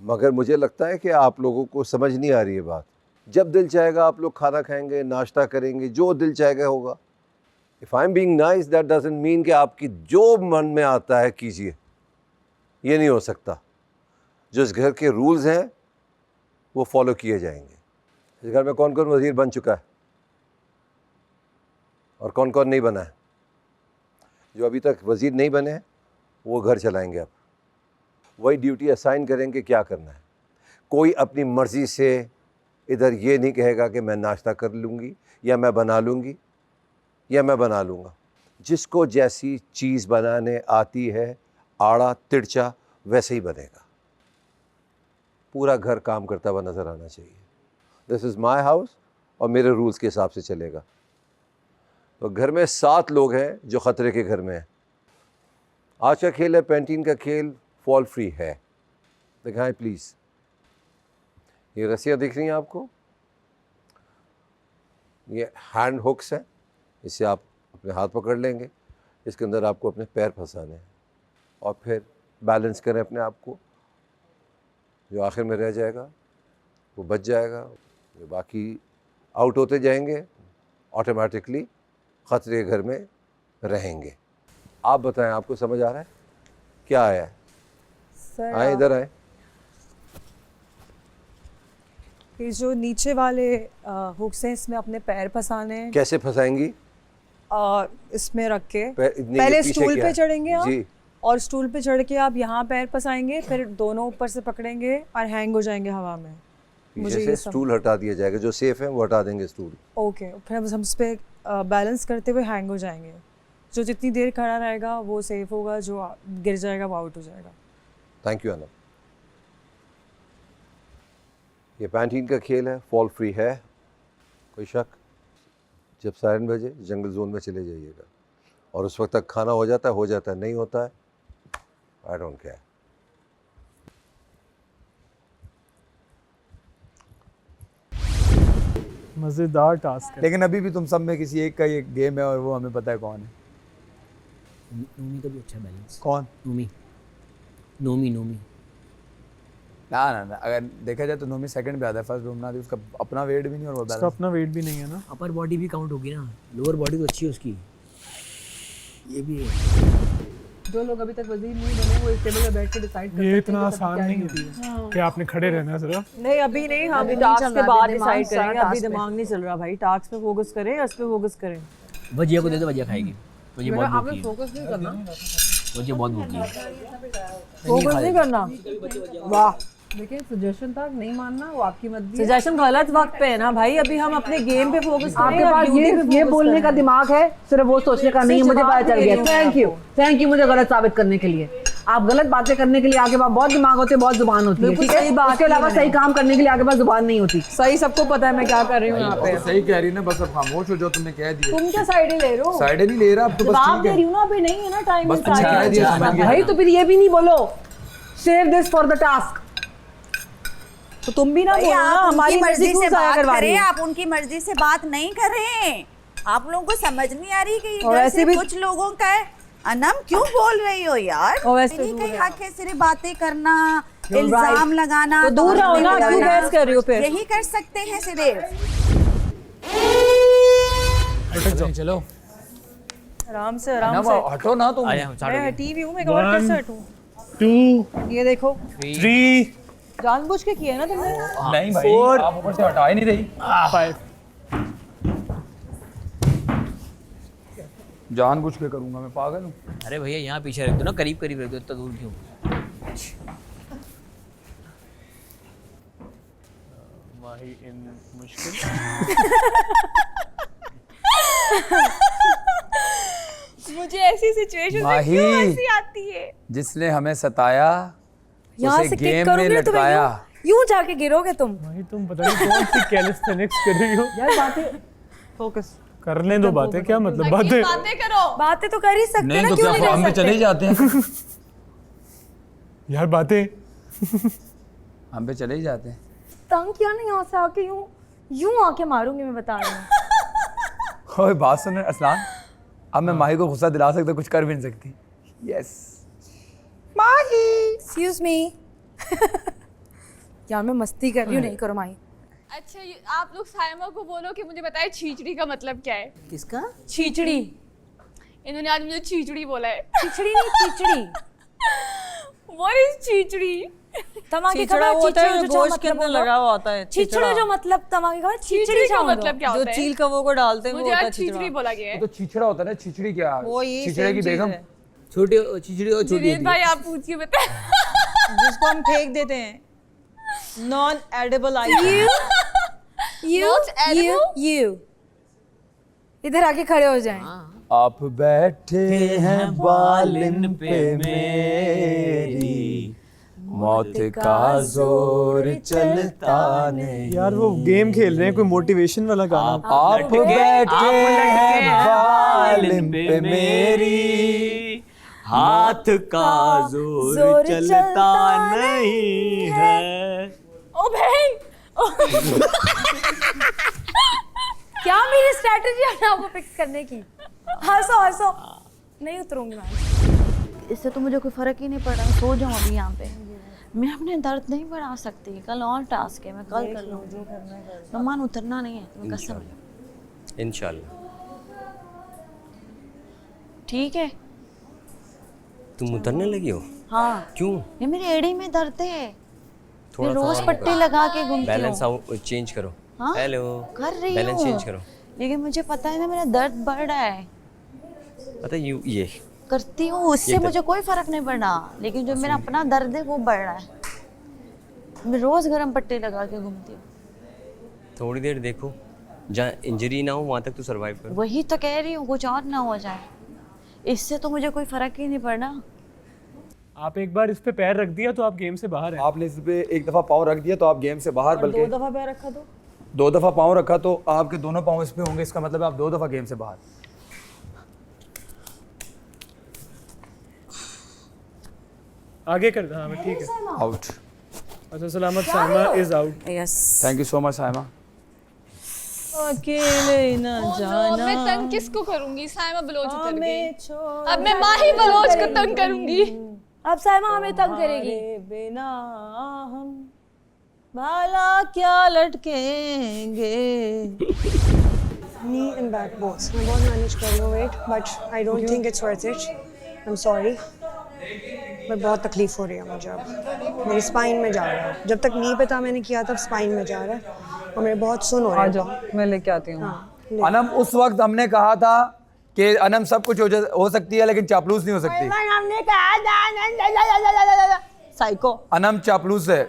I: मगर मुझे लगता है कि आप लोगों को समझ नहीं आ रही है बात। जब दिल चाहेगा आप लोग खाना खाएंगे, नाश्ता करेंगे, जो दिल चाहेगा होगा। If I am being nice that doesn't mean कि आपकी जो मन में आता है कीजिए, ये नहीं हो सकता। जो इस घर के रूल्स हैं वो फॉलो किए जाएंगे। इस घर में कौन कौन वज़ीर बन चुका है और कौन कौन नहीं बना है? जो अभी तक वज़ीर नहीं बने हैं वो घर चलाएंगे। अब वही ड्यूटी असाइन करेंगे क्या करना है। कोई अपनी मर्ज़ी से इधर ये नहीं कहेगा कि मैं नाश्ता कर लूँगी या मैं बना लूँगी या मैं बना लूँगा। जिसको जैसी चीज़ बनाने आती है, आड़ा तिरछा वैसे ही बनेगा। पूरा घर काम करता हुआ नज़र आना चाहिए। दिस इज़ माई हाउस और मेरे रूल्स के हिसाब से चलेगा। तो घर में 7 लोग हैं जो ख़तरे के घर में हैं। आज का खेल है पैंटीन का खेल, फॉल फ्री है। दिखाएं प्लीज़। ये रस्सियाँ दिख रही हैं आपको? ये हैंड हुक्स हैं, इससे आप अपने हाथ पकड़ लेंगे। इसके अंदर आपको अपने पैर फंसाने हैं और फिर बैलेंस करें अपने आप को। जो आखिर में रह जाएगा वो बच जाएगा। जो बाकी आउट होते जाएंगे ऑटोमेटिकली ख़तरे घर में रहेंगे। आप बताएं, आपको समझ आ रहा है क्या आया है?
E: सर
I: आए इधर आए।
E: ये जो नीचे वाले हुक्स हैं, इसमें अपने पैर फंसाने हैं।
I: कैसे फंसाएंगी?
E: इसमें रख के
I: नहीं,
E: पहले
I: पीछे
E: स्टूल
I: क्या
E: पे
I: है?
E: चढ़ेंगे आप
I: जी।
E: और स्टूल पे चढ़ के आप यहाँ पैर फंसाएंगे, फिर दोनों ऊपर से पकड़ेंगे और हैंग हो जाएंगे हवा में। मुझे
I: पीछे
E: ये
I: से स्टूल हटा दिया जाएगा, जो सेफ है वो हटा देंगे स्टूल।
E: ओके, फिर हम इस पे बैलेंस करते हुए हैंग हो जाएंगे। जो जितनी देर खड़ा रहेगा वो सेफ होगा, जो गिर जाएगा वो आउट हो जाएगा।
I: Thank you Anam. ये पैंटीन का खेल है, फॉल फ्री है, कोई शक? जब सायरन बजे जंगल जोन में चले जाइएगा, और उस वक्त तक खाना हो जाता है, नहीं होता है, आई डोंट केयर।
F: मज़ेदार टास्क है।
A: लेकिन अभी भी तुम सब में किसी एक का ये गेम है और वो हमें पता है कौन है।
B: नोमी का भी अच्छा बैलेंस।
A: कौन?
B: नोमी
A: ना, अगर देखा जाए तो नोमी सेकंड पे आता है, फर्स्ट घूमना थी, उसका अपना वेट भी नहीं और वो
F: उसका
A: बैलेंस।
F: अपना वेट भी नहीं है ना।
B: अपर बॉडी भी काउंट होगी ना, लोअर बॉडी तो अच्छी है उसकी, ये भी है।
E: जो लोग अभी तक वजीर नहीं बने वो इस टेबल पे बैठ के डिसाइड कर सकते हैं।
F: ये इतना आसान नहीं है कि आपने खड़े रहना है सिर्फ।
E: नहीं, अभी नहीं, हम टास्क के बाद डिसाइड करेंगे। अभी दिमाग नहीं चल रहा भाई, टास्क पे फोकस करें, इस पे फोकस करें।
B: भजिया को दे दो, भजिया खाएगी। मुझे बहुत भूख है,
E: फोकस नहीं करना,
B: मुझे बहुत भूख है।
E: फोकस नहीं करना। वाह, देखिए सजेशन था, नहीं मानना वो आपकी मर्जी। सजेशन गलत वक्त पे है ना भाई, अभी हम अपने गेम पे फोकस करें।
L: आपके पास ये बोलने का दिमाग है, सिर्फ वो सोचने का नहीं है। मुझे पता चल गया। थैंक यू मुझे गलत साबित करने के लिए। आप गलत बातें करने के लिए आपके पास बहुत दिमाग होते हैं, बहुत जुबान होती है, ठीक है? उसके अलावा सही काम करने के लिए आपके पास जुबान नहीं होती।
E: सही सबको पता है मैं क्या कर रही हूँ यहाँ पे।
A: सही कह रही ना, बस अब खामोश हो जाओ, तुमने कह दिया।
E: तुम क्या साइड ले रहे हो?
A: साइड नहीं ले रहा, अब तो बस
E: जवाब
A: ठीक
E: दे
A: है।
E: रही हूँ ना, अभी नहीं है ना टाइम।
A: बस तुमने कह दिया, समझ गया।
L: भाई तो फिर ये भी नहीं बोलो save this for the task.
E: तो तुम भी ना बोलो ना, हमारी मर्जी से बात करें।
H: आप उनकी मर्जी से बात नहीं कर रहे हैं। आप लोगों को समझ नहीं आ रही कि
E: और ऐसे भी
H: कुछ लोगों का है। अनम क्यों बोल रही हो यार?
E: और वैसे
H: नहीं कहीं हक है सिर्फ बातें करना, इल्जाम लगाना।
E: तो दूर रहो ना, क्यों बहस कर रही हो? फिर
H: यही कर सकते हैं सिर्फ।
B: चलो
E: आराम से, आराम से
A: हटो ना तुम।
E: मैं हटी भी हूँ, मैं और कैसे हटूँ?
F: 2
E: ये देखो,
F: 3
E: जानबूझ के किया है ना तुमने।
A: नहीं भाई, आप ऊपर से हटा ही नहीं रही।
F: 5
A: जानबूझ के करूंगा, मैं पागल हूँ।
B: अरे भैया यहाँ पीछे रख दो ना, करीब करीब रख दो, इतना दूर क्यों?
F: माही इन मुश्किल।
J: मुझे ऐसी सिचुएशन में क्यों हंसी आती है?
A: जिसने हमें सताया,
D: यहाँ
A: उसे
D: से किक
A: गेम में
D: करूंगी तो
A: लटकाया।
D: यूं जाके गिरोगे तुम।
F: भाई तुम पता नहीं कौन सी कैलिस्थेनिक्स कर रही हो
E: यार बातें फोकस
F: करने दो। बातें क्या मतलब?
J: बातें करो।
D: बातें तो कर ही सकते
A: नहीं
D: ना,
A: तो
D: क्यों
A: क्या
D: नहीं
A: हम
D: कर
A: पे चले ही
D: सकते?
A: जाते हैं।
F: यार बातें
A: हम पे चले ही जाते हैं।
D: तंग किया ना, यहाँ से आके यूं आके मारूंगी, मैं बता रही हूँ।
A: ओए बात सुन असलान, अब मैं माही को गुस्सा दिला सकता, कुछ कर भी नहीं सकती। यस माही,
D: एक्सक्यूज मी। यार मैं मस्ती कर रही हूँ, नहीं करो माही।
J: अच्छा आप लोग साइमा को बोलो कि मुझे बताए छीचड़ी का मतलब क्या है?
B: किसका?
D: छीचड़ी।
J: इन्होंने आज मुझे छीचड़ी बोला है।
D: खिचड़ी नहीं, खिचड़ी।
J: What is छीचड़ी?
D: तमाके
E: छिछड़ा
D: खबर,
E: होता है जो
D: छिछड़ू
E: गोश्त के अंदर लगा हुआ होता है।
D: छिछड़ू जो मतलब तमाके खबर,
J: छीचड़ी का मतलब क्या
E: जो
J: होता है?
E: चील कवों को डालते हैं वो
J: मुझे
E: होता है
J: आज छीचड़ी बोला गया है।
A: तो छिछड़ा होता है ना, छिछड़ी क्या?
E: वो ये
A: छिछड़े की बेगम।
B: छोटी खिचड़ी और छोटी
J: जुनेद भाई आप पूछ के बताएं।
E: जिसको हम फेंक देते हैं, नॉन एडिबल आइटम।
D: you इधर आके खड़े हो जाएं।
A: आप बैठे हैं बालिन पे मेरी, मौत का जोर चलता नहीं।
F: यार वो गेम खेल रहे हैं, कोई मोटिवेशन वाला गाना।
A: आप बैठे हैं बालिन पे मेरी,
B: हाथ का जोर चलता नहीं है।
J: ओ बहन,
D: क्या मेरी स्ट्रैटेजी है आपको फिक्स करने की? हंसो हंसो, नहीं उतरूंगी मैं।
H: इससे तो मुझे कोई फर्क ही नहीं पड़ रहा। सो जाऊँ अभी यहाँ पे। मैं अपने दर्द नहीं बढ़ा सकती। कल और टास्क है, मैं कल कर लूँगी। नुमान उतरना नहीं है, मैं कसम है।
G: इंशाल्लाह।
H: ठीक है।
G: तुम उतरने लगी हो?
H: हाँ।
G: क्यों?
H: ये मेरी एड़ी में दर्द है।
G: थोड़ा
H: मैं रोज पट्टी लगा के घूमती हूँ।
G: बैलेंस चेंज करो।
H: हाँ?
G: हेलो,
H: कर रही हूँ।
G: बैलेंस चेंज करो।
H: लेकिन मुझे पता है ना मेरा दर्द बढ़ रहा है।
G: पता है ये
H: करती हूँ, उससे मुझे कोई फर्क नहीं पड़ रहा। लेकिन जो मेरा अपना दर्द है वो बढ़ रहा है। मैं रोज गरम पट्टे लगा के घूमती हूँ।
G: थोड़ी देर देखो, जहाँ इंजरी ना हो वहाँ तक तो सरवाइव करो।
H: वही तो कह रही हूँ, कुछ और ना हो जाए, इससे तो मुझे कोई फर्क ही नहीं पड़ना।
F: आप एक बार इस पे पैर रख दिया तो आप गेम से बाहर हैं।
A: आपने इस पे एक दफा पाँव रख दिया तो आप गेम से बाहर, बल्कि
E: 2 दफा पैर रखा तो
A: 2 दफा पाँव रखा तो आपके दोनों पाँव इस पे होंगे, इसका मतलब आप 2 दफा गेम से बाहर।
F: आगे कर, हाँ ठीक है,
A: आउट।
F: अच्छा सलामत, Saima is out.
H: Yes,
A: thank you so much Saima.
E: अकेले न जाना।
J: मैं तंग किसको करूंगी? साइमा बलोच उतर गई, अब मैं माही बलोच को तंग करूंगी।
D: अब साइमा हमें तंग करेगी।
E: बिना हम भाला क्या लटकेंगे।
C: Knee and back both. मैं बहुत मैनेज कर रही हूँ weight, but I don't think it's worth it. I'm sorry. मैं बहुत तकलीफ हो रही है मुझे अब। मेरी स्पाइन में जा रहा है। जब तक नी पे था मैंने किया तब स्पाइन में जा रहा है और मेरे बहुत सुन हो रहा है।
E: आ जाओ, मैं लेके आती हूँ।
A: अनम, उस वक्त हमने कहा था कि अनम सब कुछ हो सकती है लेकिन चापलूस नहीं हो सकती।
E: हमने कहा साइको।
A: अनम चापलूस है,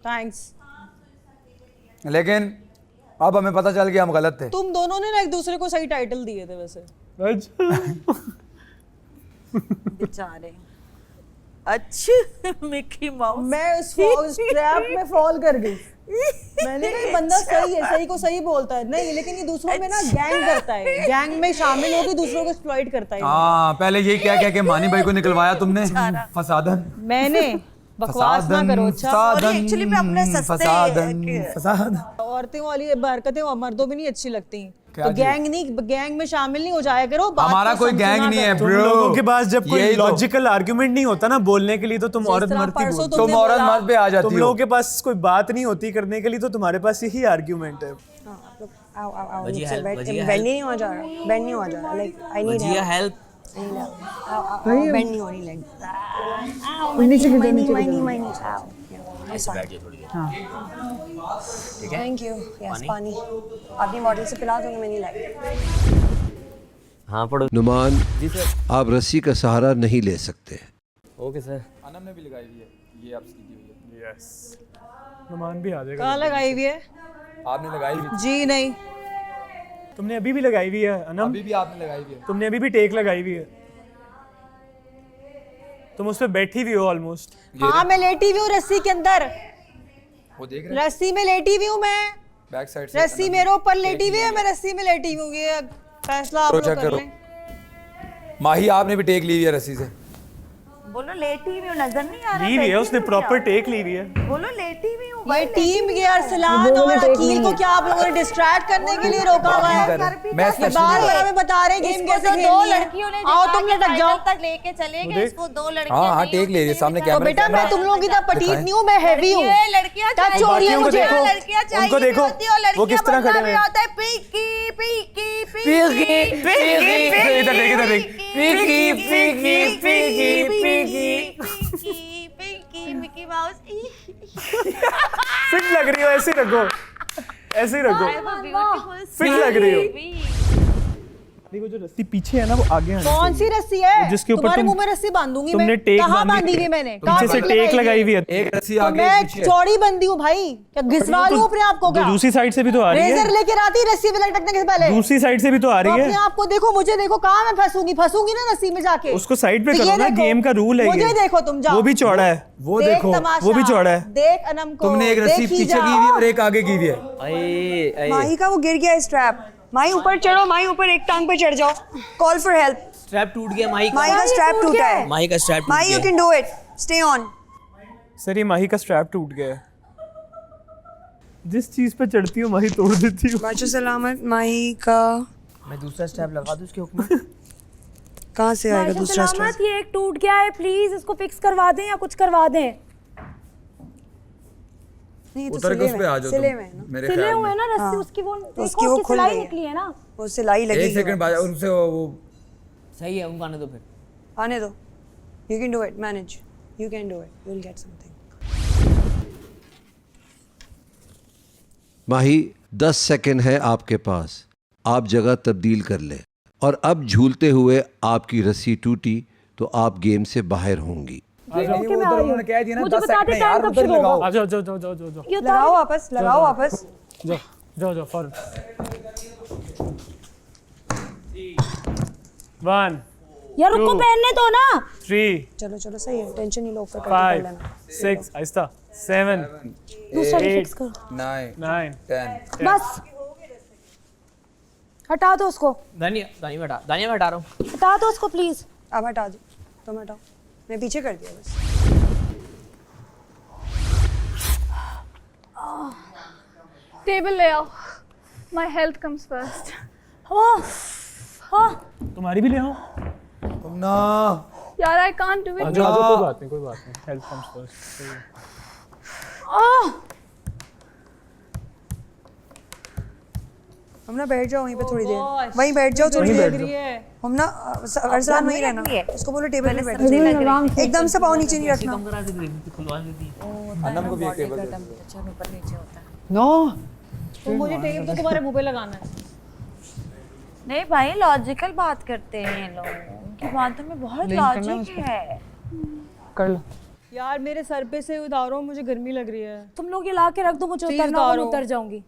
E: थैंक्स।
A: लेकिन अब हमें पता चल गया हम गलत थे।
E: तुम दोनों ने ना एक दूसरे को सही टाइटल दिए थे वैसे।
H: बेचारे। अच्छा मिकी माउस।
E: मैं उस ट्रैप में फॉल कर गई। मैंने कहा बंदा सही है, सही को सही बोलता है, नहीं लेकिन ये दूसरों में ना गैंग करता है, गैंग में शामिल होकर दूसरों को एक्सप्लॉइट करता है।
A: हाँ, पहले यही क्या के मानी भाई को निकलवाया तुमने फसादन।
E: मैंने बकवास ना करो। अच्छा
H: एक्चुअली मैं अपने
A: फसादन।
E: औरतें वाली हरकतें मर्दों में नहीं अच्छी लगती, तो गैंग में शामिल नहीं हो जाया करो।
A: हमारा कोई गैंग नहीं है ब्रो।
F: तुम लोगों के पास जब कोई लॉजिकल आर्गुमेंट नहीं होता ना बोलने के लिए तो तुम औरत मर्द पे बोलते हो।
A: तुम औरत मर्द पे आ जाती हो।
F: तुम लोगों के पास कोई बात नहीं होती करने के लिए तो तुम्हारे पास यही आर्गुमेंट है।
C: बेंड नहीं हो जा रहा, like I need help. Bend नहीं हो रही लेग। Thank you. यस, पानी अपनी बॉटल से पिला दूंगी, मैं नहीं लाई।
G: हाँ पढ़ो।
I: नुमान
G: जी सर।
I: आप रस्सी का सहारा नहीं ले सकते।
G: Okay sir.
A: अनम ने भी लगाई हुई है, ये आपकी दी हुई है।
F: यस, नुमान भी आ जाएगा।
E: कहाँ लगाई हुई है?
A: आपने लगाई हुई?
E: जी नहीं,
F: तुमने अभी भी लगाई हुई है अनम।
A: अभी भी आपने लगाई हुई है।
F: तुमने अभी भी टेक लगाई हुई है, तुम उस पे बैठी हुई हो ऑलमोस्ट।
E: हाँ मैं लेटी हुई हूँ रस्सी के अंदर।
A: वो देख रहे हैं,
E: रस्सी में लेटी हुई हूँ मैं।
A: बैक साइड से
E: रस्सी मेरे ऊपर लेटी हुई है, मैं रस्सी में लेटी हुई हूँ। ये फैसला आप लोग कर लें।
A: माही आपने भी टेक ली हुई है रस्सी से।
H: बोलो लेटी हुई हूँ, नजर नहीं आ रहा।
F: ली हुई है उसने, प्रॉपर टेक ली हुई है।
H: बोलो लेटी हुई हूँ।
E: ये टीम के अरसलान और अकील को क्या आप लोगों ने डिस्ट्रैक्ट करने के लिए रोका हुआ है?
A: मैं
E: बार-बार हमें बता रहे हैं गेम कैसे खेलनी है।
H: दो लड़कियों ने
E: आओ तुम लटक जाओ
H: तक लेके चले गए इसको। 2 लड़कियां
A: हाँ टेक ले रही है सामने
E: तो
A: कैमरा।
E: बेटा मैं तुम लोगों की तरह पटीत नहीं हूँ, मैं हैवी हूँ।
H: ये लड़कियां
E: टच हो रही है मुझे।
F: उनको देखो, वो किस तरह खड़े हैं।
H: होता है पीकी पीकी
A: इधर देख, इधर देख।
H: Peaky Peaky Peaky Peaky Mickey mouse.
F: Fit लग रही हो, ऐसे ही रखो, ऐसे ही रखो, फिट लग रही हो। देखो जो रस्सी पीछे है ना वो आगे आनी
E: कौन सी रस्सी है?
F: जिसके ऊपर
E: तुम्हारे
F: तुम-
E: मुंह में रस्सी बांधूंगी मैं।
F: तुमने टेक
E: कहाँ बांधी हुई मैंने?
F: पीछे से टेक लगाई हुई है।
A: एक रस्सी
E: तो
A: आगे
E: मैं
A: एक पीछे।
E: चौड़ी बंदी हूँ भाई, क्या घिसवा लूं अपने आप को? क्या
F: दूसरी साइड से भी तो आ रही
E: रेजर
F: है,
E: लेकर आती रस्सी पे लटकने के पहले।
F: दूसरी साइड से भी तो आ
E: तो
F: रही
E: अपने
F: है।
E: आप को देखो, मुझे देखो, कहाँ मैं फंसूंगी ना रस्सी में जाके।
F: उसको साइड पे
E: तो
F: करो
E: ये
F: ना,
E: देखो,
F: गेम का रूल है
E: मुझे
F: ये।
E: देखो, तुम जाओ।
F: वो भी चौड़ा है,
A: वो
E: देख
A: देखो,
E: तमाशा,
F: वो भी चौड़ा है।
E: देख अनम को।
A: तुमने एक रस्सी
E: देखी
A: पीछे की
E: जाओ।
A: हुई है और एक आगे की हुई है।
G: आए
C: माही का वो गिर गया स्ट्रैप। माही ऊपर चढ़ो, माही ऊपर एक टांग पे चढ़ जाओ। Call for help.
B: स्ट्रैप टूट गया माही
C: माही का स्ट्रैप टूटा है।
B: माही का स्ट्रैप टूट
C: माही यू
B: गया।
C: Can do it, stay on.
F: Sir ये माही का स्ट्रैप टूट गया है। जिस चीज पे चढ़ती हूँ माही तोड़ देती हूँ।
C: बादशाह सलामत, माही का
B: मैं दूसरा स्ट्रैप लगा दूं उसके ऊपर।
C: कहाँ से आएगा दूसरा स्ट्रैप?
D: सलामत, ये एक टूट गया है, प्लीज इसको फिक्स करवा दें या कुछ करवा दें।
C: नहीं तो
A: उतर के उस पे आ जाओ
C: सिले
A: तुम,
C: में ना।
A: मेरे
D: सिले
A: ख्याल
D: हुए
A: में।
D: हैं ना रस्सी,
C: हाँ।
D: उसकी वो
C: तो उसकी
D: उसकी
C: वो खुल
D: सिलाई
C: गई है।
D: निकली है ना।
C: वो सिलाई लगेगी।
A: एक सेकंड बाद उनसे वो
B: सही है, उनको आने दो फिर।
C: आने दो। You can do it, manage, you can do it, you will get something.
I: Mahi 10 second है आपके पास, आप जगह तब्दील कर ले। और अब झूलते हुए आपकी रस्सी टूटी तो आप गेम से बाहर होंगी।
A: नहीं, वो उधर उन्होंने कह दिया ना
E: मुझे
A: 10
E: बताते
A: सेकंड है
E: टाइम
A: यार,
E: कब
A: उधर
E: शुरू होगा?
A: लगाओ।
F: आ जाओ जाओ जाओ जाओ जाओ जाओ
C: लगाओ वापस, लगाओ वापस।
F: जाओ जाओ जाओ फॉर 1
D: यार रुको, पहनने दो ना।
F: 3
C: चलो चलो सही है, टेंशन नहीं लो, ऊपर कर
F: 5
C: लेना।
F: 6 आहिस्ता 7
D: दूसरा भी
F: 8
D: फिक्स करो।
F: 9
A: 10
D: बस हटा दो उसको,
B: दानिया मैं हटा रहा हूँ।
D: हटा दो उसको प्लीज।
C: अब हटा दो, तुम हटाओ, मैं पीछे कर दिया बस।
J: टेबल ले आओ, माई हेल्थ कम्स फर्स्ट।
F: तुम्हारी भी ले आओ।
A: तुम ना
J: यार I can't do
F: uh
J: it.
F: जाओ कोई बात नहीं हेल्थ कम्स फर्स्ट।
C: हम ना बैठ जाओ वहीं पे थोड़ी देर, वहीं बैठ जाओ थोड़ी देर। हम ना अरसलान वहीं रहना, उसको बोलो टेबल पे बैठ। एकदम से पाँव नीचे नहीं रखना।
A: अनम को भी एक टेबल दे।
H: ऊपर नीचे होता है।
E: नो, तुम मुझे टेप तो तुम्हारे मुंह पे लगाना है।
H: नहीं भाई लॉजिकल बात करते हैं ये लोग, उनकी बातों में बहुत लॉजिक है।
E: कर लो यार, मेरे सर पे से उतारो, मुझे गर्मी लग रही है।
D: तुम लोग ये ला के रख दो, मुझे
E: Please
D: उतरना होगा, मैं
E: उतारो।
D: उतर जाऊंगी।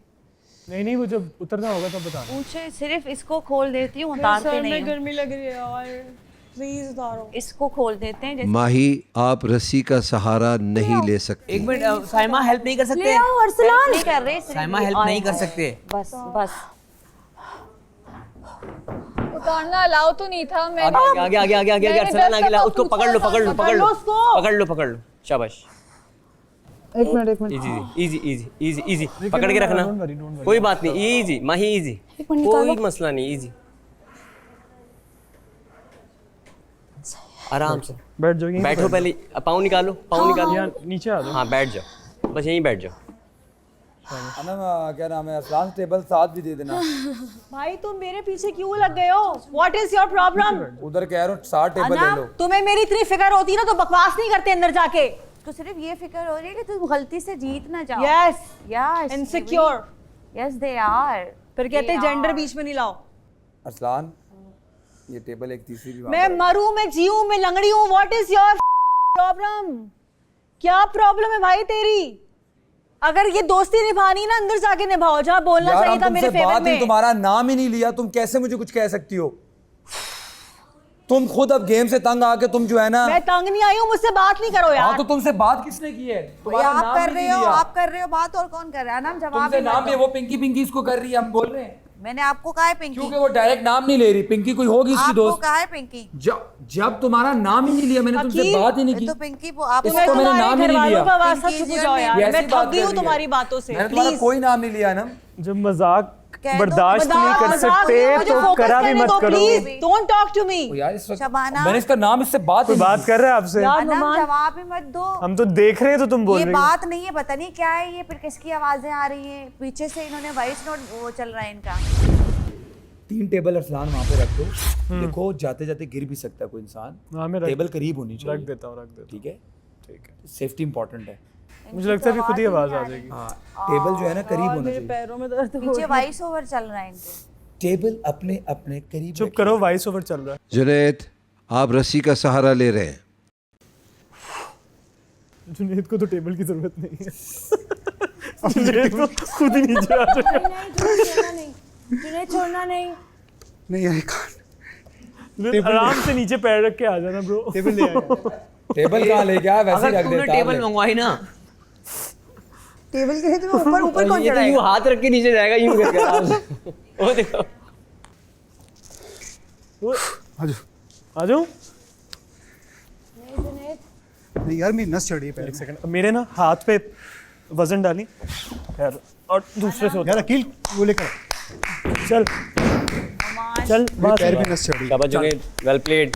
F: नहीं वो जब उतरना होगा तब बताना।
H: पूछे सिर्फ इसको खोल देती हूँ,
E: मेरे
H: उतारते
E: सर
H: नहीं
E: में
H: हूँ।
E: गर्मी लग रही है यार, प्लीज उतारो।
H: इसको खोल देते हैं जैसे।
I: माही आप रस्सी का सहारा नहीं ले सकते।
B: एक मिनट, साइमा हेल्प नहीं कर सकते?
D: ले आओ अरसलान।
H: नहीं कर रहे सिर्फ
B: साइमा
H: ये
B: हेल्प नहीं कर सकते।
H: बस बस
J: उतारना अलाउ तो नहीं था। मैं
B: आगे अरसलान आगे लाओ, उसको पकड़ लो शाबाश।
L: एक मिनट
B: इजी पकड़ के रखना, कोई बात नहीं, इजी माही इजी, कोई मसला नहीं, इजी आराम से
F: बैठ जाओ यहीं
B: बैठो। पहले पाँव निकालो,
F: यहाँ नीचे आ जाओ।
B: हाँ बैठ जाओ, बस यहीं बैठ जाओ।
A: अनम क्या नाम है, अरसलान टेबल साथ भी दे देना।
E: भाई तुम मेरे पीछे क्यों लग गए हो? What is your problem?
A: उधर कह रहा हूँ 60 टेबल ले लो।
E: तुम्हें मेरी इतनी फिक्र होती ना तो बकवास नहीं करते अंदर जाके।
H: तो सिर्फ ये फिक्र हो रही है कि तुम गलती से जीत ना जाओ।
E: Yes
H: yes
E: insecure.
H: Yes they are.
E: फिर कहते हैं जेंडर बीच में नहीं लाओ।
A: अरसलान ये टेबल एक तीसरी भी
E: मैं मरूं, मैं जीऊं, मैं लंगड़ी हूं, व्हाट इज योर प्रॉब्लम? क्या प्रॉब्लम है भाई तेरी? अगर ये दोस्ती निभानी ना अंदर जाके निभाओ, जहाँ बोलना
A: यार,
E: चाहिए था मेरे फेवर
A: बात ही
E: में।
A: तुम्हारा नाम ही नहीं लिया, तुम कैसे मुझे कुछ कह सकती हो? तुम खुद अब गेम से तंग आके तुम जो है ना।
E: मैं तंग नहीं आई हूँ, मुझसे बात नहीं करो यार।
A: हाँ तो तुमसे बात किसने की है? तुम्हारा
H: आप
A: नाम
H: कर
A: भी
H: रहे
A: नहीं
H: हो,
A: लिया।
H: आप कर रहे हो बात, और कौन कर रहा है? नाम जवाब
A: तुमसे
H: ही
A: नाम
H: मत
A: भी
H: दो।
A: वो पिंकी पिंकी इसको कर रही है, हम बोल रहे हैं।
H: मैंने आपको कहा है पिंकी?
A: क्योंकि वो डायरेक्ट नाम नहीं ले रही, पिंकी कोई होगी इसकी
H: आपको
A: दोस्त।
H: कहा है पिंकी?
A: जब तुम्हारा नाम ही नहीं लिया मैंने, तुमसे बात ही नहीं की।
H: तो पिंकी वो आप
A: इसको मैंने नाम ही नहीं लिया।
E: सब चुप हो जाओ यार, मैं थक गई हूँ तुम्हारी बातों से।
A: मैंने तुम्हारा कोई नाम नहीं लिया ना।
F: जब मजाक बर्दाश्त नहीं कर सकते तो करा भी मत करो।
E: डोंट टॉक टू मी
A: यार इस वक्त
H: शबाना,
A: मैंने इसका नाम इससे बात
F: कर रहे हैं आपसे।
H: अनम जवाब ही मत दो।
F: हम तो देख रहे हैं तो तुम बोल
H: ये
F: रही हो।
H: बात नहीं है, पता नहीं क्या है ये, फिर किसकी आवाजें आ रही हैं पीछे से। इन्होंने वॉइस नोट वो चल रहा है इनका।
A: 3 टेबल अरसलान वहाँ पे रख दो। देखो जाते जाते गिर भी सकता है कोई इंसान, टेबल करीब होनी चाहिए।
F: रख देता हूँ
A: ठीक है सेफ्टी इंपॉर्टेंट है।
F: मुझे लगता है भी खुद ही आवाज आ जाएगी।
A: हाँ टेबल जो है ना करीब होना चाहिए।
E: पैरों में दर्द हो
H: पीछे वॉइस ओवर चल रहा है इनके।
A: टेबल अपने अपने करीब।
F: चुप करो, वॉइस ओवर चल रहा है।
I: जुनैद आप रस्सी का सहारा ले रहे हैं।
F: जुनैद को तो टेबल की जरूरत नहीं है। जुनैद को खुद ही नीचे आ जाएगा।
D: जुनैद छोड़ना नहीं।
A: नहीं आई कांट।
F: आराम से नीचे पैर रख के आ जाना ब्रो।
A: टेबल ले आया। टेबल कहाँ ले गया? वैसे ही रख देता।
B: टेबल मंगवाई ना
C: टेबल के लिए तो ऊपर ऊपर कौन
B: ये तो यूं
C: चढ़ाएगा?
B: हाथ रख के नीचे जाएगा, यूं करके आराम से। वो देखो
F: आ जाओ।
K: नहीं यार मेरी नस चढ़ी है।
F: एक सेकंड, मेरे ना हाथ पे वजन डाली यार, और दूसरे से
K: यार अकील वो लेकर
F: चल चल
K: पैर भी नस चढ़ी।
B: शाबाश जुनैद, वेल प्लेड।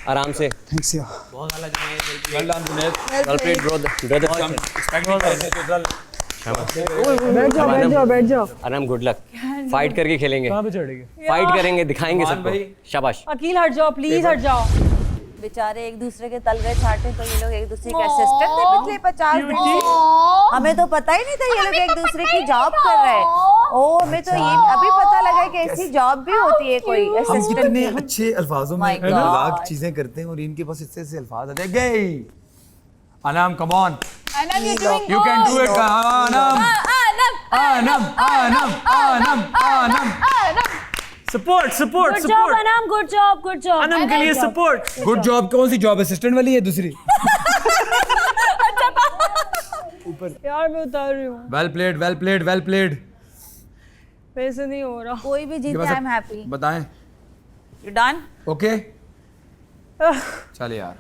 B: आराम से।
K: थैंक्स यार।
B: बहुत वाला Junaid,
A: well done Junaid.
B: Well played brother.
L: बैठ जाओ।
B: आराम, गुड लक। फाइट करके खेलेंगे।
F: कहाँ पे चढ़ेगी?
B: फाइट करेंगे, दिखाएंगे सबको। शाबाश।
E: अकील हट जाओ प्लीज, हट जाओ।
H: बेचारे एक दूसरे के तल गए छाटे, तो ये लोग एक दूसरे के असिस्टेंट थे पिछले 50 दिन से। हमें तो पता ही नहीं था ये लोग एक दूसरे की जॉब कर रहे हैं। ओ मैं तो ये अभी पता लगा कि ऐसी जॉब भी होती है कोई
A: हम
H: असिस्टेंट
A: कितने
H: की।
A: अच्छे अल्फाजों में
H: My God.
A: मजाक चीजें करते हैं और इनके पास इससे ऐसे अल्फाज आते हैं। गई Anam, come on,
J: Anam, you're doing
A: you can do it. Anam Anam Anam Anam Anam.
F: Support support
D: good job
F: support
D: Anam, good job, good job.
F: Anam के लिए सपोर्ट।
A: Good job. कौन सी जॉब? असिस्टेंट वाली है दूसरी?
E: यार मैं उतार रही हूँ,
A: well played, well played, well played.
E: मेरे से नहीं हो रहा।
H: कोई भी जीते आई एम हैप्पी।
A: बताएं।
H: You done?
A: ओके चल यार,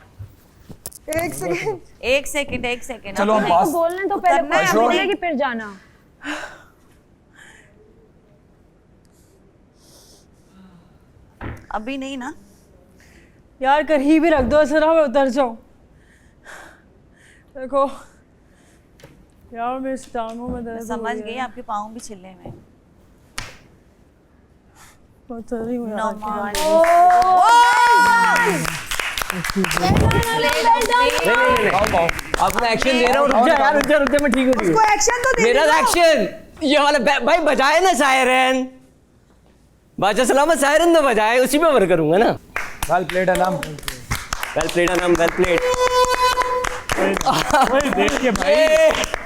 E: एक सेकंड।
H: एक सेकंड
A: चलो हम पास।
D: बोलने तो पहले
H: उतरना है
A: Sure.
H: हमने।
D: कि फिर जाना।
H: अभी नहीं ना।
E: यार कहीं भी रख दो ऐसा ना मैं उतर जाऊँ। देखो यार मेरे टांगों में
H: मैं
E: दर्द
H: समझ गई आपके पाँव भी छिले में।
E: उतर रही हूँ
H: No
E: यार।
H: more.
B: अपना एक्शन दे रहा हूँ। रुक जा यार, रुक जा मैं ठीक हो रही हूँ।
C: एक्शन तो दे
B: मेरा एक्शन ये वाला भाई बजाए ना सायरन, बादशाह सलामत सायरन तो बजाए, उसी में वर्क करूंगा ना।
A: Well played Anam,
B: well played Anam, well played.
F: ओए देखिए भाई,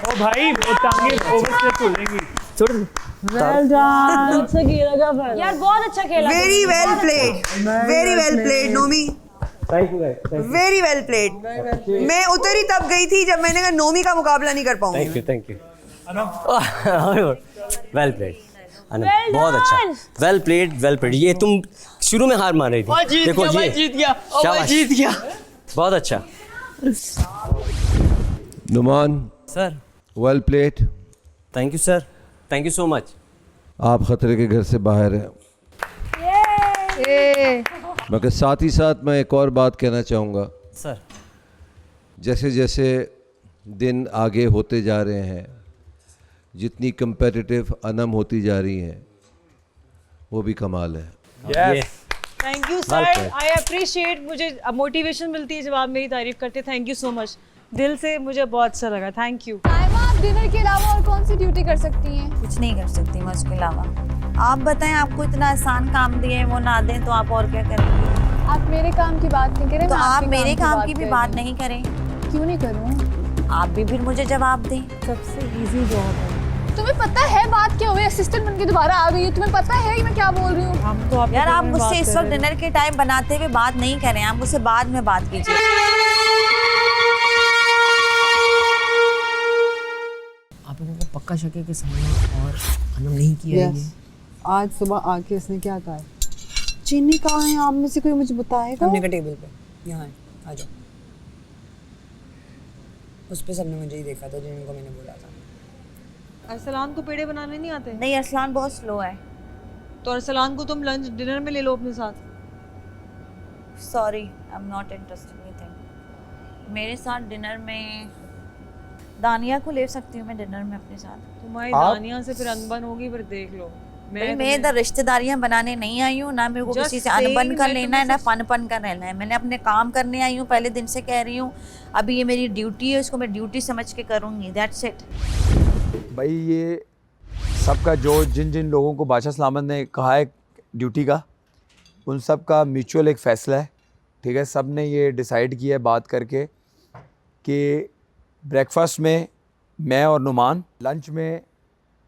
F: ओ भाई वो टांगे ओवर से खुलेंगी।
B: छोड़
E: वेल डन। अच्छा खेला का फिर।
D: यार बहुत अच्छा खेला।
C: Very well played, very well played Nomi,
B: thank you guys,
C: very well played. मैं उतरी तब गई थी जब मैंने कहा नोमी का मुकाबला नहीं कर पाऊंगी।
B: Thank you. Well played Anam, बहुत अच्छा। Well played. ये तुम शुरू में हार मान रही थी, देखो ये जीत गया, जीत गया। बहुत अच्छा
I: Numan,
B: sir.
I: Well played.
B: Thank you sir, thank you so much.
I: आप खतरे के घर से बाहर हैं। मगर साथ ही साथ मैं एक और बात कहना चाहूँगा।
B: सर
I: जैसे जैसे दिन आगे होते जा रहे हैं, जितनी कंपेटिटिव अनम होती जा रही हैं, वो भी कमाल है।
E: Thank you sir, I appreciate. मुझे मोटिवेशन मिलती है जब आप मेरी तारीफ करते। थैंक यू सो मच, दिल से मुझे बहुत अच्छा लगा। Thank you.
J: साइमा, आप डिनर के अलावा और कौन सी ड्यूटी कर सकती हैं?
H: कुछ नहीं कर सकती मैं उसके अलावा। आप बताएं, आपको इतना आसान काम दिए वो ना दें तो आप और क्या करेंगे?
J: आप मेरे काम की बात नहीं करें,
H: तो
J: मैं
H: आप
J: आपके
H: मेरे काम की
J: कर
H: भी
J: रही
H: बात
J: हूँ।
H: नहीं करें।
J: क्यों नहीं करूँ?
H: आप भी फिर मुझे जवाब दें।
E: सबसे इजी जॉब है।
J: तुम्हें पता है बात क्या हुई? असिस्टेंट बन के दोबारा आ गई है, तुम्हें पता है कि मैं क्या बोल रही हूँ?
E: हम तो
H: यार आप मुझसे इस वक्त डिनर के टाइम बनाते हुए बात नहीं करें, आप मुझसे बाद में बात कीजिए।
L: आप लोगों को पक्का शक है कि साइमा और अनम नहीं किया है ये?
E: आज सुबह आके इसने क्या कहा है? चीनी कहाँ है? आप में से कोई मुझे बताएगा?
C: हमने का टेबल पे यहाँ है, आ जाओ। उस पे सबने मुझे ही देखा था जिनको मैंने बोला था।
E: अरसलान को पेड़े बनाने नहीं आते?
H: नहीं, अरसलान बहुत स्लो है।
E: तो अरसलान को तुम लंच डिनर में ले लो अपने साथ।
H: Sorry, I am not interested with him. मेरे साथ डिनर में दानिया को ले सकती हूँ मैं डिनर में अपने साथ।
E: तुम्हारी दानिया से फिर अनबन होगी, फिर देख लो।
H: मैं इधर रिश्तेदारियां बनाने नहीं आई हूँ, ना मेरे को किसी से अनबन कर लेना है, ना फनपन कर लेना है। मैंने अपने काम करने आई हूँ, पहले दिन से कह रही हूँ। अभी ये मेरी ड्यूटी है, इसको मैं ड्यूटी समझ के करूँगी, दैट्स इट।
A: भाई ये सबका जो जिन जिन लोगों को बादशाह सलामत ने कहा है ड्यूटी का, उन सब का म्यूचुअल एक फ़ैसला है, ठीक है। सब ने ये डिसाइड किया है बात करके कि ब्रेकफास्ट में मैं और नुमान, लंच में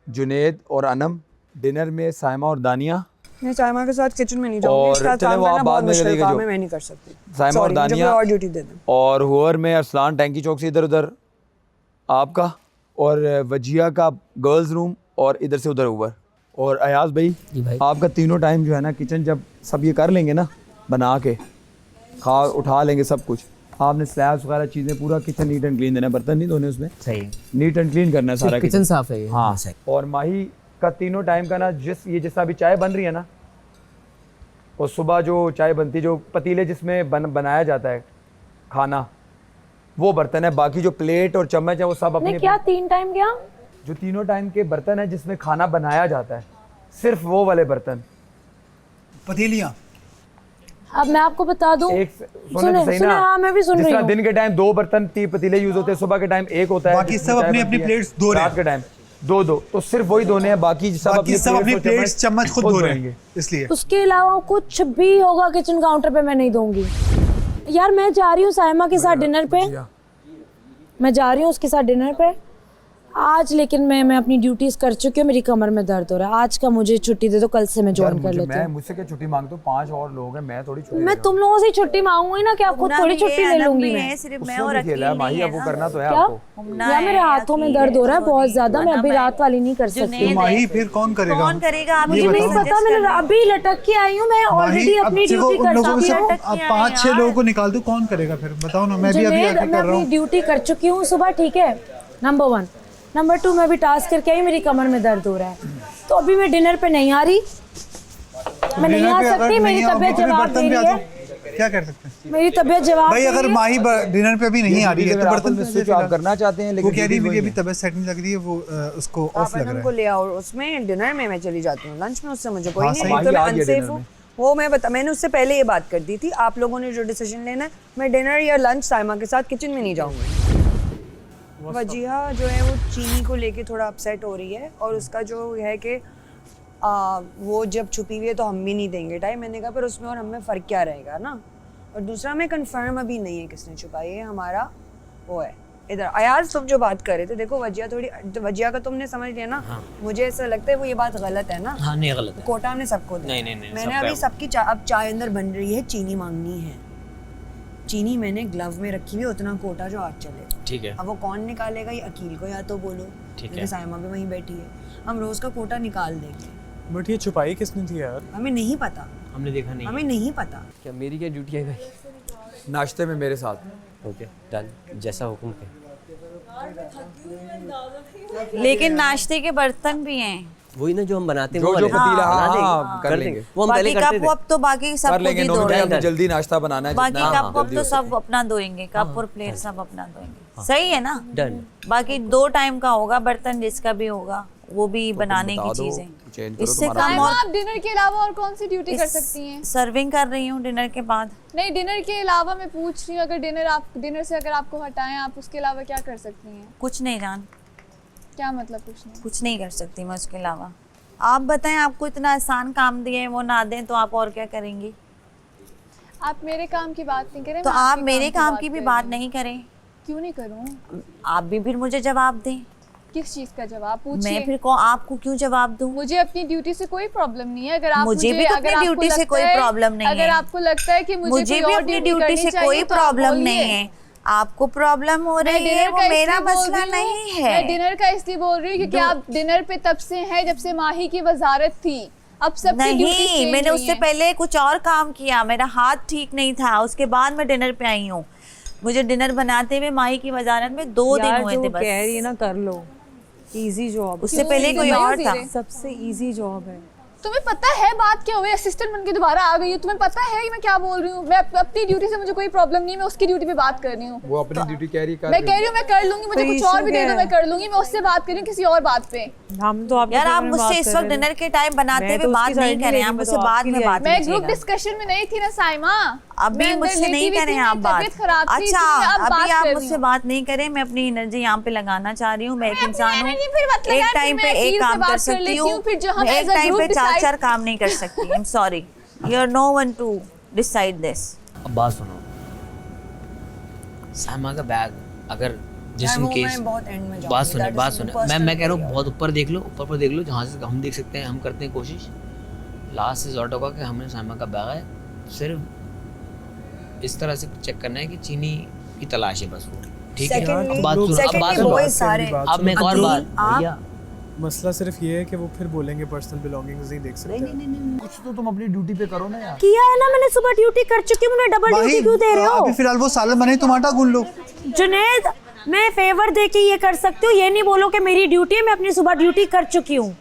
A: जुनेद और अनम, डिनर में साइमा और दानिया।
C: मैं साइमा के साथ किचन में नहीं जाऊंगी,
A: और
C: इसका
A: चले
C: काम
A: वो आप
C: करना
A: बाद
C: बहुत
A: में
C: मुश्किल
A: करेंगे
C: काम
A: जो।
C: है, मैं नहीं कर सकती।
A: साइमा और
C: Sorry, मुझे
A: दानिया
C: कोई और ड्यूटी दे दें।
A: और हुअर में अरसलान टैंकी चौक से इधर उधर आपका, और वजिया का गर्ल्स रूम, और इधर से उधर ऊपर। और अयाज भाई आपका तीनों टाइम जो है ना किचन, जब सब ये कर लेंगे ना बना के खा उठा लेंगे सब कुछ, आपने स्लैब्स वगैरह चीज़ें पूरा किचन नीट एंड क्लीन देना, बर्तन नहीं धोने उसमें,
L: सही
A: नीट एंड क्लीन करना है सारा
L: किचन साफ है ये।
A: हाँ। और माही का तीनों टाइम का ना, जिस अभी चाय बन रही है ना, और सुबह जो चाय बनती है, जो पतीले जिसमें बनाया जाता है खाना, वो बर्तन है। बाकी जो प्लेट और चम्मच है वो सब अपने
D: क्या 3 टाइम क्या?
A: जो तीनों टाइम के बर्तन है जिसमें खाना बनाया जाता है, सिर्फ वो वाले बर्तन,
K: पतीलियाँ।
D: अब मैं आपको बता दूं,
A: एक
D: सुने,
A: तो सही ना,
D: हाँ, मैं भी सुन
A: जिस
D: रही
A: तरह
D: हूँ।
A: दिन के टाइम 2 बर्तन 3 पतीले यूज होते हैं, सुबह के टाइम 1 होता है,
K: बाकी
A: जिसमें
K: सब
A: चाय
K: अपनी
A: बनती
K: अपनी
A: है।
K: प्लेट्स धो रहे हैं।
A: रात के टाइम दो तो सिर्फ वही धोने हैं, बाकी सब अपनी
K: प्लेट्स चम्मच खुद धो रहे हैं इसलिए।
D: उसके अलावा कुछ भी होगा किचन काउंटर पे मैं नहीं दूंगी। यार मैं जा रही हूँ साइमा के साथ डिनर पे, मैं जा रही हूँ उसके साथ डिनर पे आज, लेकिन मैं अपनी ड्यूटीज कर चुकी हूँ, मेरी कमर में दर्द हो रहा है। आज का मुझे छुट्टी दे दो, कल से मैं ज्वाइन कर लेती हूँ।
A: मुझसे क्या छुट्टी मांगते हो? 5 और लोग हैं, मैं थोड़ी छुट्टी
D: मैं तुम लोगों से छुट्टी मांगूंगी ना, क्या खुद थोड़ी छुट्टी ले लूंगी मैं?
H: सिर्फ मैं और अकेली
A: माही, अब वो करना तो है
D: क्या?
A: आपको।
D: यार मेरे हाथों में दर्द हो रहा है बहुत ज्यादा, मैं अभी रात वाली नहीं कर सकती।
K: माही फिर कौन करेगा?
D: मुझे नहीं पता, मैं अभी लटक के आई हूँ, मैं ऑलरेडी अपनी ड्यूटी कर चुकी हूँ।
K: 5-6 लोगों को निकाल दो, कौन करेगा फिर? बताओ ना, मैं भी अभी आके कर रहा हूँ।
D: ड्यूटी कर चुकी हूँ सुबह, ठीक है, नंबर 1। नंबर 2 मैं अभी टास्क करके आई, मेरी कमर में दर्द हो रहा है, तो अभी मैं डिनर पे नहीं आ रही, मैं नहीं आ सकती, मेरी तबीयत जवाब दे रही है।
K: क्या कर सकते हैं?
D: मेरी तबीयत जवाब
K: भाई अगर माही डिनर पे भी नहीं आ रही है तो बर्तन
A: में स्विच ऑफ करना चाहते हैं, लेकिन
K: वो कह रही है मेरी अभी तबीयत सेट नहीं लग रही है, वो उसको ऑफ लग रहा है।
C: ले आओ, उसमें डिनर में मैं चली जाती हूँ, लंच में उससे मुझे कोई
K: हाँ,
C: नहीं,
K: सही।
C: तो मैं अनसेफ हूँ। वो मैंने उससे पहले ये बात कर दी थी, आप लोगों ने जो डिसीजन लेना है, मैं डिनर या लंच साइमा के साथ किचन में नहीं जाऊँगी। वजीहा जो है वो चीनी को लेके थोड़ा अपसेट हो रही है, और उसका जो है कि वो जब छुपी हुई है तो हम भी नहीं देंगे टाइम। मैंने कहा पर उसमें और हमें फ़र्क क्या रहेगा ना। और दूसरा मैं कंफर्म अभी नहीं है किसने छुपाई है, हमारा वो है इधर। अयाज तुम जो बात कर रहे थे, देखो वजिया का तुमने समझ लिया ना।
B: हाँ।
C: मुझे ऐसा लगता है वो ये बात गलत है ना।
B: हाँ नहीं गलत है,
C: कोटा हमने सबको दिया।
B: नहीं
C: मैंने अभी सबकी अब चाय अंदर बन रही है, चीनी मांगनी है, चीनी मैंने ग्लव में रखी हुई, उतना कोटा जो आज चलेगा,
B: ठीक है।
C: अब वो कौन निकालेगा, ये अकील को या तो बोलो,
B: ठीक है।
C: साइमा भी वहीं बैठी है, हम रोज का कोटा निकाल देंगे।
F: बट ये छुपाई किसने थी यार?
C: हमें नहीं पता,
B: हमने देखा नहीं,
C: हमें नहीं पता।
G: क्या मेरी क्या ड्यूटी है भाई?
A: नाश्ते में मेरे साथ।
G: ओके डन, जैसा हुक्म है।
H: लेकिन नाश्ते के बर्तन भी हैं,
G: वही ना जो हम बनाते हैं,
A: जो
G: वो
A: पतीला,
G: हाँ,
A: हाँ,
G: कर लेंगे। वो हम पहले
H: बाकी
G: करते
H: कप
G: थे।
H: अब तो बाकी सब
A: कर
H: खुद
A: लेंगे,
H: ही धो
A: दोनों
H: रहे
A: टाइम
H: हैं।
A: जल्दी नाश्ता बनाना है,
H: बाकी
A: जितना
H: कप अब
A: जल्दी
H: तो
A: हो
H: सब अपना धोएंगे, कप और प्लेट सब अपना धोएंगे, सही है ना?
G: डन।
H: बाकी 2 टाइम का होगा, बर्तन जिसका भी होगा वो भी बनाने की चीजें। इससे कम
J: साइमा,
H: और
J: आप डिनर के अलावा और कौन सी ड्यूटी कर सकती हैं?
H: सर्विंग कर रही हूँ डिनर के बाद।
J: नहीं, डिनर के अलावा मैं पूछ रही हूँ, अगर डिनर से अगर आपको हटाएं, आप उसके अलावा क्या कर सकती हैं?
H: कुछ नहीं जान।
J: क्या मतलब कुछ नहीं?
H: कुछ नहीं कर सकती मैं उसके अलावा। आप बताएं, आपको इतना आसान काम दिए, वो ना दें तो आप और क्या करेंगी?
J: आप मेरे काम की बात नहीं करें,
H: तो
J: मैं
H: आप
J: आपके
H: मेरे काम की भी
J: कर
H: बात
J: रही
H: नहीं करें।
J: क्यों नहीं करूं?
H: आप भी फिर मुझे जवाब दें।
J: किस चीज का जवाब पूछिए?
H: मैं फिर आपको क्यों जवाब दूं?
J: मुझे अपनी ड्यूटी से कोई प्रॉब्लम नहीं है। अगर आप
H: मुझे भी अपनी ड्यूटी से कोई प्रॉब्लम नहीं है।
J: अगर आपको लगता है कि मुझे
H: भी अपनी ड्यूटी से कोई प्रॉब्लम नहीं है, आपको प्रॉब्लम हो रही है, वो मेरा मसला नहीं है।
J: मैं डिनर का इसलिए बोल रही हूँ क्योंकि आप डिनर पे तब से हैं जब से माही की वजारत थी। अब सब
H: नहीं, मैंने उससे पहले कुछ और काम किया, मेरा हाथ ठीक नहीं था, उसके बाद मैं डिनर पे आई हूँ। मुझे डिनर बनाते हुए माही की वजारत में 2 दिन हुए थे बस।
E: कह रही है ना कर लो, इजी जॉब।
H: उससे पहले कोई और था।
E: सबसे इजी जॉब है।
J: तुम्हें पता है बात क्या हुई? असिस्टेंट बनके दोबारा आ गई हूँ, तुम्हें पता है कि मैं क्या बोल रही हूँ? मैं अपनी ड्यूटी से मुझे कोई प्रॉब्लम नहीं है, मैं उसकी ड्यूटी पे बात कर रही हूँ।
A: वो अपनी ड्यूटी कह रही है,
J: मैं कह रही हूँ मैं कर लूंगी, मुझे कुछ और भी दे दो मैं कर लूंगी, मैं उससे बात कर रही हूँ किसी और बात पे।
E: हम तो
H: यार आप मुझसे इस वक्त डिनर के टाइम बनाते हुए बात नहीं कर रहे हैं, आप मुझसे बाद में बात
J: मैं ग्रुप डिस्कशन में नहीं थी ना साइमा,
H: अभी मुझसे नहीं करें आप बात। अच्छा, अभी आप मुझसे बात नहीं करें, मैं अपनी एनर्जी यहाँ पे लगाना चाह रही हूँ। मैं एक इंसान हूँ, एक टाइम पे एक काम कर सकती हूँ, एक टाइम पे 4 काम नहीं कर सकती। I am sorry, you are no one to decide this.
B: अब बात सुनो, साइमा का बैग अगर जिस इन केस बात सुने मैं कह रहा हूँ बहुत ऊपर देख लो, ऊपर पर देख लो, जहाँ से हम देख सकते हैं, हम करते हैं कोशिश। लास्ट रिजॉर्ट होगा कि हमने साइमा का बैग है, सिर्फ इस तरह से चेक करना है कि चीनी की तलाश है बस वो, ठीक है? अब बात सुनो, अब मैं एक और बात, भैया
F: मसला सिर्फ ये है कि वो फिर बोलेंगे पर्सनल बिलोंगिंग्स नहीं देख सकते।
A: नहीं, कुछ तो तुम अपनी ड्यूटी पे करो ना यार।
D: किया है ना मैंने, सुबह ड्यूटी कर चुकी हूँ, मुझे डबल ड्यूटी क्यों दे रहे हो?
K: अभी फिलहाल वो सालन बने, तुम आटा गूंद लो।
D: जुनैद, मैं फेवर दे के ये कर सकती हूँ, ये नहीं बोलो कि मेरी ड्यूटी है, मैं अपनी सुबह ड्यूटी कर चुकी हूँ।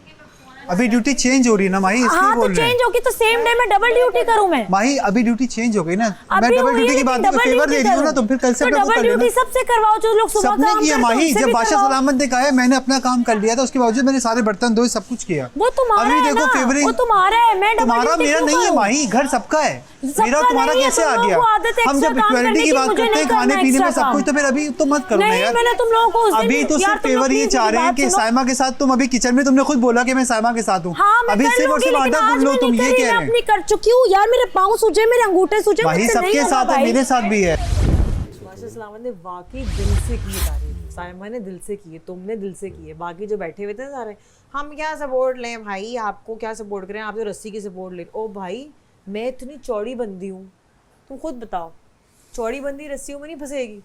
K: अभी ड्यूटी चेंज हो रही है ना माही, इसलिए
D: हाँ
K: बोल
D: तो
K: रहे हैं।
D: चेंज होगी तो सेम डे में डबल ड्यूटी करूँ मैं?
K: माही अभी ड्यूटी चेंज हो गई ना, मैं
D: अभी
K: डबल
D: हुई है,
K: ड्यूटी की
D: लेकिन
K: बात में
D: डबल
K: फेवर दे
D: ड्यूटी
K: रही हूँ ना,
D: करूँ।
K: तुम फिर कल से
D: तो
K: अपना वो
D: डबल
K: कर लेना।
D: ड्यूटी सबसे करवाओ जो लोग सुबह
K: सबने
D: काम
K: किया
D: करते हैं,
K: माही,
D: उनसे
K: जब
D: भी
K: बादशाह
D: करवाओ।
K: सलामत ने कहा है मैंने अपना काम कर लिया था, उसके बावजूद मैंने सारे बर्तन धोए, सब कुछ किया।
D: वो तुम्हारा
K: अभी
D: है
K: देखो
D: ना,
K: फेवरिंग
D: वो तुम्हारा है, मैं डबल
K: तुम्हारा
D: ड्यूटी
K: मेरा
D: क्यों
K: नहीं है
D: करूं?
K: माही, घर सबका है,
D: सबका
K: मेरा तुम्हारा
D: नहीं है,
K: कैसे
D: तुम
K: आ
D: लोगों
K: गया?
D: को आदत है
K: हम
D: extra
K: जब
D: काम
K: इक्वालिटी
D: करने
K: की
D: की,
K: बात
D: मुझे
K: करते हैं
D: नहीं
K: खाने
D: करना
K: पीने में
D: extra
K: सब कुछ,
D: काम।
K: तो फिर अभी तो मत करो ना
D: नहीं,
K: यार।
D: मैंने तुम लोगों को उस दिन-
K: अभी तो
D: यार,
K: सिर्फ
D: तुम लोग
K: फेवर ये
D: प्लीज
K: चाह
D: मेरी
K: रहे हैं
D: बात
K: कि
D: सुनो।
K: साइमा के साथ, तुम अभी किचन में तुमने खुद बोला कि मैं साइमा के साथ हूँ,
D: हाँ, मैं
K: अभी
D: कर
K: सिर्फ और
D: लूंगी,
K: सिर्फ
D: लेकिन
K: आधा
D: आज
K: गुन लो,
D: मैं
K: तुम
D: नहीं
K: ये
D: कर रही,
K: कह
D: मैं
K: रहे
D: अपनी
K: हैं।
D: कर चुकी हूँ यार, मेरे पाँव सूजे, मेरे अंगूठे सूजे,
K: माही
D: मुझसे नहीं
K: सबके
D: होगा
K: साथ है,
D: भाई।
K: मेरे साथ भी है।
E: बादशाह सलामत ने वाकई दिल से की तारीफ, साइमा ने दिल से की है, तुमने दिल से की है, बाकी जो बैठे हुए थे ना सारे, हम क्या सपोर्ट लें भाई, आपको क्या सपोर्ट करें, आप तो रस्सी की सपोर्ट ले। ओ भाई मैं इतनी चौड़ी बंदी हूँ, तुम खुद बताओ, चौड़ी बंदी रस्सियों में नहीं फंसेगी।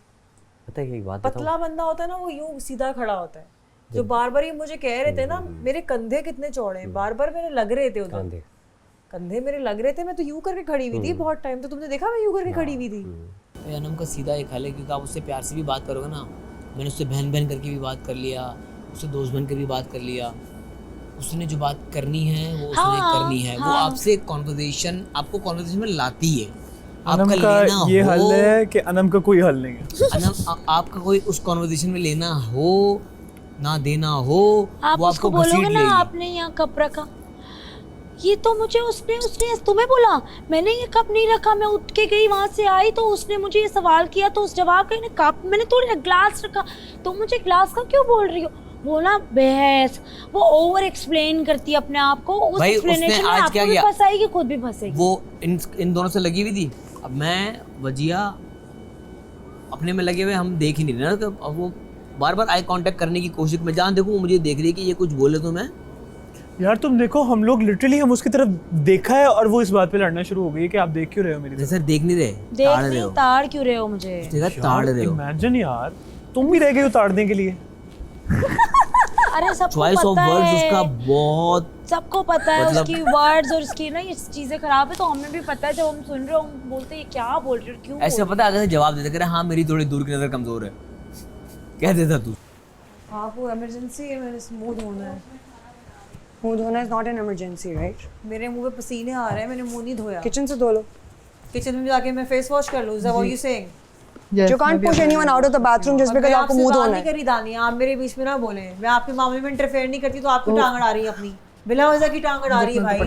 G: पता है एक बात बताऊं?
E: पतला बंदा होता है ना वो यूं सीधा खड़ा होता है। जो बार बार ये मुझे कह रहे थे ना मेरे कंधे कितने चौड़े हैं, बार बार मेरे लग रहे थे उधर, कंधे मेरे लग रहे थे, मैं तो यूं करके खड़ी हुई थी बहुत टाइम, तो तुमने देखा मैं यूं करके खड़ी हुई थी।
B: तो अनम का सीधा एक हाल है, क्योंकि आप उससे प्यार से भी बात करोगे ना, मैंने उससे बहन बहन करके भी बात कर लिया, उससे दोस्त बन के भी बात कर लिया, उसने जो बात करनी है वो उसने करनी है, वो आपसे कॉन्वर्सेशन, आपको कॉन्वर्सेशन में लाती है।
F: अनम
B: आपका
F: का
B: लेना
F: ये
B: हो,
F: हल है कि अनम का कोई हल नहीं है।
B: अनम आपका कोई उस कॉन्वर्सेशन में लेना हो ना देना हो,
D: आप
B: वो
D: उसको
B: आपको घसीट
D: बोलोगे ना
B: लेगी।
D: आपने यहाँ कप रखा, ये तो मुझे उसने उसने तुम्हें बोला, मैंने ये कप नहीं रखा, मैं उठ के गई वहां से आई तो उसने मुझे ये सवाल किया, तो उस जवाब का कप मैंने थोड़ा ग्लास रखा, तो मुझे ग्लास का क्यों बोल रही हो? वो ना बहस, वो ओवर एक्सप्लेन करती है अपने आप को, उस
B: भाई, उसने
D: एक्सप्लेनेशन में
B: आज
D: आपको
B: क्या
D: भी
B: किया?
D: फंसाएगी, खुद भी फंसेगी।
B: वो इन दोनों से लगी हुई थी, अब मैं वजिया अपने में लगे हुए, हम देख ही नहीं रहे ना, तो अब वो बार बार आई कांटेक्ट करने की कोशिश, मैं जहाँ देखूँ वो मुझे देख रही है कि ये कुछ बोले तो मैं।
F: यार तुम देखो, हम लोग लिटरली हम उसकी तरफ देखा है और वो इस बात पे लड़ना शुरू हो गई है कि आप देख क्यों रहे हो मेरी तरफ?
B: सर देख नहीं रहे,
D: देख
B: ताड़ रहे
D: नहीं,
B: हो,
D: ताड़ क्यों रहे हो मुझे?
B: जगह ताड़ रहे हो।
F: इमेजिन यार, तुम भी रह गए हो ताड़ने के लिए।
D: अरे सबको
B: चॉइस ऑफ
D: पता
B: वर्ड्स
D: है,
B: उसका बहुत,
D: सबको पता है
B: मतलब-
D: उसकी वर्ड्स और उसकी ना ये चीजें खराब है, तो हमें भी पता है, जब हम सुन रहे हो हम बोलते हैं ये क्या बोल रहे हो, क्यों
B: ऐसे
D: बोल
B: पता है, अगर जवाब देते करे हाँ मेरी थोड़ी दूर की नजर कमजोर है, कह देता तू।
E: आपको इमरजेंसी है, मेरे मुंह धोना है,
C: मुंह धोना is not an emergency right?
E: मेरे मुंह पे पसीने आ रहे हैं, मैंने मुंह नहीं धोया।
C: किचन से धो लो।
E: किचन में जाके मैं फेस वॉश कर लूं, is that what you saying?
C: You can't push anyone out of the bathroom just because आपको मुंह धोना
E: नहीं
C: है।
E: करी दानी, आप मेरे बीच में ना बोले, मैं आपके मामले में इंटरफेयर नहीं करती, तो आपकी टांग अड़ा रही है अपनी, बिला वजह की टांग अड़ा रही है भाई।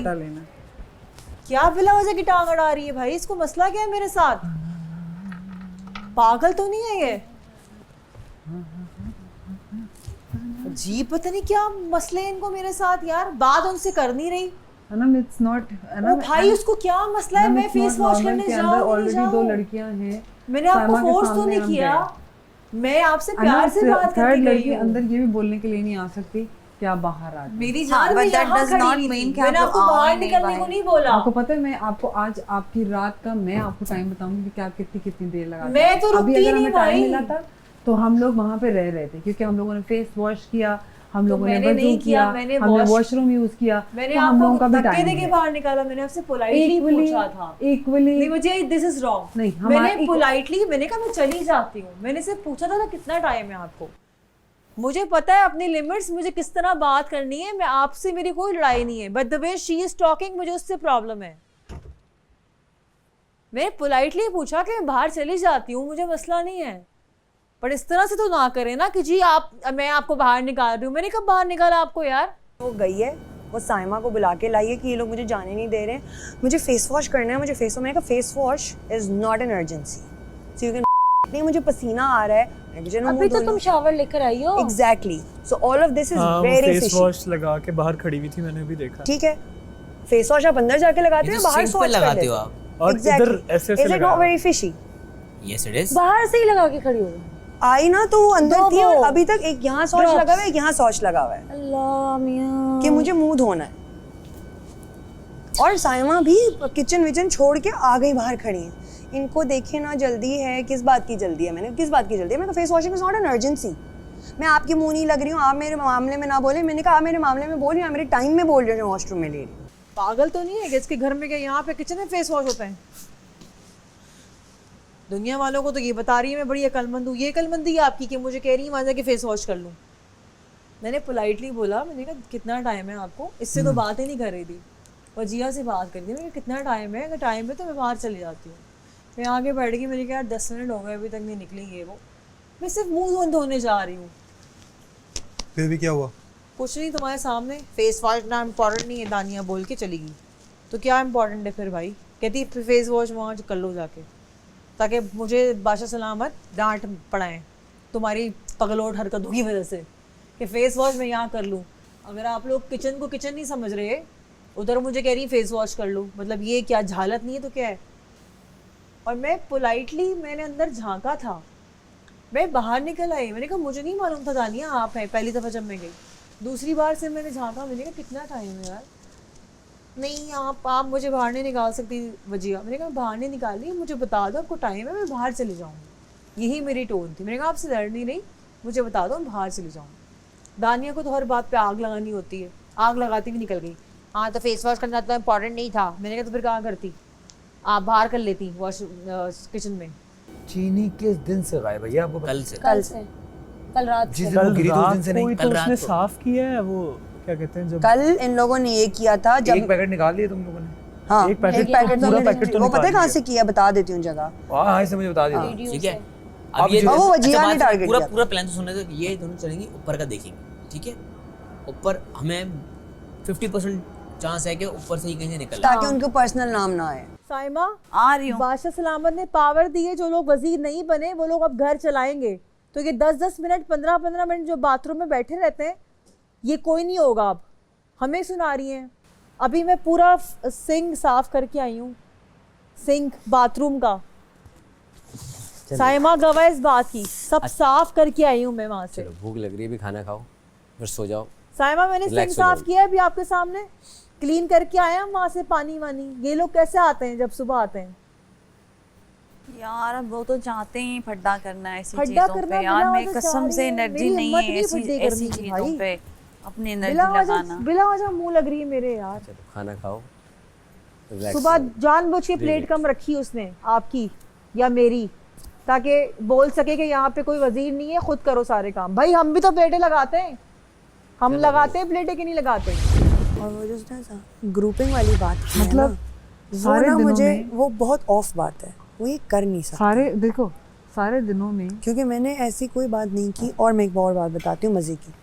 E: क्या बिला वजह की टांग अड़ा रही है भाई? इसको मसला क्या है मेरे साथ? पागल तो नहीं है ये? जी पता नहीं क्या मसले हैं इनको मेरे साथ यार, बात उनसे कर नहीं रही।
L: अनम इट्स नॉट
E: ओ भाई उसको क्या मसला है? मैं फेस वॉश करने जाऊं
L: ऑलरेडी दो लड़कियां हैं,
E: मैंने आपको फोर्स तो नहीं किया, मैं आपसे प्यार से बात करके गई हूं।
L: अंदर ये भी बोलने के लिए नहीं आ सकती कि आप बाहर आ जाओ।
E: मेरी जान में यहाँ खड़ी हुई थी, मैंने आपको बाहर निकलने को नहीं बोला।
L: आपको पता है मैं आपको आज आपकी रात का मैं आपको टाइम बताऊंगी कि आप कितनी देर लगा।
E: मैं तो
L: अभी
E: रुकती
L: अगर
E: नहीं
L: हमें टाइम
E: भाई।
L: मिला था तो हम लोग वहाँ पे रह रहे थे, क्योंकि हम लोगों ने फेस वॉश किया, हम लोगों ने
E: मैंने नहीं
L: वजू
E: किया,
L: किया,
E: मैंने
L: हमने वॉशरूम यूज किया,
E: मैंने
L: तो हम लोगों का
E: आपको
L: भी
E: धक्के
L: टाइम
E: देके
L: है।
E: बाहर निकाला, मैंने आपसे पोलाइटली पूछा था।
L: इक्वली
E: नहीं मुझे दिस इज रॉन्ग,
L: नहीं,
E: मैंने पोलाइटली मैंने कहा मैं चली जाती हूँ, मैंने सिर्फ पूछा था कितना टाइम है आपको। मुझे पता है अपनी लिमिट्स, मुझे किस तरह बात करनी है, मैं आपसे मेरी कोई लड़ाई नहीं है, but the way she is talking मुझे उससे प्रॉब्लम है। मैंने पोलाइटली पूछा कि मैं बाहर चली जाती हूँ, मुझे मसला नहीं है, पर इस तरह से तो ना करें ना कि जी आप मैं आपको बाहर निकाल रही हूँ। मैंने कब बाहर निकाला आपको यार?
C: वो गई है, वो साइमा को बुला के लाई है कि ये लोग मुझे जाने नहीं दे रहे हैं, मुझे फेस वॉश करना है, मुझे फेस वॉश, मैंने कहा face wash is not an urgency, so you can नहीं, मुझे पसीना आ रहा है,
D: अभी तो तुम शावर लेकर आई हो।
C: Exactly, so all of this is
F: हाँ,
C: वेरी
F: फेस
C: फिशी।
F: वॉश लगा के बाहर खड़ी हुई थी, मैंने भी देखा।
C: ठीक है, फेस वॉश आप अंदर जाके लगाते हो, बाहर
B: सिंक पे
C: स्वॉच कर
B: लगाते
C: लेते
B: हो
C: हो
B: आप,
F: और इधर ऐसे ऐसे
C: is it not very fishy?
B: Yes it is.
D: बाहर से ही लगा के खड़ी हो
C: आई ना तो वो अंदर
D: दो
C: थी, और
D: वो
C: अभी तक एक यहाँ सॉच
D: drops।
C: लगा हुआ है, एक यहाँ सॉच लगा हुआ है
D: अल्लाह मियां,
C: कि मुझे मुंह धोना है। और साइमा भी किचन विचन छोड़ के आ गई, बाहर खड़ी है, इनको देखे ना जल्दी है, किस बात की जल्दी है? मैंने किस बात की जल्दी है? मैंने कहा face washing is not an urgency, मैं आपके मुंह नहीं लग रही हूँ, आप मेरे मामले में ना बोले। मैंने कहा आप मेरे मामले में बोल रही हूँ, मेरे टाइम में बोल रही हूँ, वॉशरूम में ले रही हूँ।
E: पागल तो नहीं है कि इसके घर में क्या यहाँ पे किचन में फेस वॉश होता है? दुनिया वालों को तो ये बता रही है मैं बड़ी अकलमंद हूँ, ये अकलमंदी है आपकी कि मुझे कह रही है वहाँ जाके फेस वॉश कर लूँ। मैंने पोलाइटली बोला, मैंने कहा कितना टाइम है आपको, इससे तो बात ही नहीं कर रही थी, वजिया से बात कर दी। मैंने कहा कितना टाइम है, अगर टाइम है तो मैं बाहर चली जाती हूँ। मैं आगे बैठ गई, मैंने कहा यार 10 मिनट हो गए अभी तक नहीं निकलेंगे वो, मैं सिर्फ मुंह धोने जा रही हूँ।
K: फिर भी क्या हुआ?
E: कुछ नहीं, तुम्हारे सामने फेस वॉश ना इम्पोर्टेंट नहीं है, दानिया बोल के चली गई। तो क्या इम्पोर्टेंट है फिर भाई? कहती फेस वॉश वहाँ कर लो जाके, ताकि मुझे बादशाह सलामत डांट पड़ाएं तुम्हारी पगलोट हरकतों की वजह से कि फेस वॉश मैं यहाँ कर लूँ। अगर आप लोग किचन को किचन नहीं समझ रहे, उधर मुझे कह रही फेस वॉश कर लूँ, मतलब ये क्या झालत नहीं है तो क्या है? और मैं पोलाइटली मैंने अंदर झांका था, मैं बाहर निकल आई, मैंने कहा मुझे नहीं मालूम था दानिया आप हैं, पहली दफ़ा जब मैं गई। दूसरी बार से मैंने झांका, मैंने कहा कितना टाइम है यार, नहीं आप मुझे बाहर नहीं निकाल सकती वजिया। मैंने कहा बाहर नहीं निकाली, मुझे बता दो आपको टाइम है, मैं बाहर चली जाऊँगी। यही मेरी टोन थी। मैंने कहा आपसे लड़नी नहीं, मुझे बता दो, मैं बाहर चली जाऊँगी। दानिया को तो हर बात पे आग लगानी होती है, आग लगाती भी निकल गई। हाँ तो फेस वॉश करना तो इम्पॉर्टेंट नहीं था। मैंने कहा तो फिर कहाँ करती, आप बाहर कर लेती वॉश किचन में।
A: चीनी किस दिन से गायब है? ये आपको
B: कल से
D: कल रात
A: जिस दिन वो गिरी थी उस दिन से नहीं?
F: कोई तो उसने साफ किया है, वो क्या कहते हैं जब
C: कल इन लोगों ने ये किया था जब
A: एक पैकेट निकाल दिया तुम लोगों ने?
C: हाँ
F: एक पैकेट
C: पूरा पैकेट
F: तो
C: वो पता है
F: निकाल
C: कहाँ
F: दिया।
C: से किया, बता देती हूँ जगह।
A: हाँ इसे मुझे बता दिया।
B: ठीक है।
A: अब
B: अब ये
A: जो-
C: वो वजिया ने
B: अच्छा,
C: टारगेट
B: पूरा
C: किया।
B: पूरा प्लान तो सुनने दो। ये दोनों चलेंगी, ऊपर का देखेंगे, ठीक है? ऊपर हमें 50% चांस है कि ऊपर से ही कहीं से निकल
C: ताकि उनको पर्सनल नाम ना आए।
E: साइमा
H: आ रही हूँ।
E: बादशाह सलामत ने पावर दी है, जो लोग वजीर नहीं बने वो लोग अब घर चलाएंगे। तो ये 10-10 मिनट 15-15 मिनट जो बाथरूम में बैठे रहते हैं, ये कोई नहीं होगा। अब हमें सुना रही हैं। अभी मैं पूरा सिंक साफ करके आई हूँ, सिंक बाथरूम का। साइमा गवाह इस बात की, सब साफ करके आई हूँ मैं वहाँ से।
G: चलो भूख लग रही है, भी खाना खाओ फिर सो जाओ।
E: साइमा मैंने सिंक
G: Relax हो
E: साफ
G: जाओ।
E: किया है अभी आपके सामने, क्लीन करके आया हम वहाँ से पानी वानी। ये लोग कैसे आते हैं जब सुबह आते हैं?
H: यार अब वो तो चाहते हैं फड्डा करना ऐसी
E: फड्डा
H: चीजों
E: करना
H: पे। यार
E: बिना
H: मेरी
E: वजह
H: कसम
E: चाह
H: से
E: रही है,
H: एनर्जी
E: मेरी
H: नहीं
E: हिम्मत
H: है
E: नहीं
H: ऐसी
E: फड्डे
H: ऐसी
E: करने की
H: चीजों
E: भाई।
H: पे अपनी एनर्जी लगाना।
E: बिला वजह मुंह लग रही है मेरे यार।
G: चलो खाना खाओ, relax
E: सुबह
G: हो।
E: जानबूझ के प्लेट कम रखी उसने, आपकी या मेरी, ताकि बोल सके कि यहाँ पे कोई वजीर नहीं है, खुद करो सारे काम। भाई हम भी तो प्लेटें लगाते हैं, हम लगाते हैं प्लेटें कि नहीं लगाते?
C: और वो जो ग्रुपिंग वाली बात की
L: मतलब
C: है ना,
L: सारे
C: वो ना
L: दिनों
C: मुझे
L: में-
C: वो बहुत ऑफ बात है, वो ये कर नहीं सकता।
L: सारे देखो सारे दिनों में
C: क्योंकि मैंने ऐसी कोई बात नहीं की। और मैं एक और बात बताती हूँ मजे की,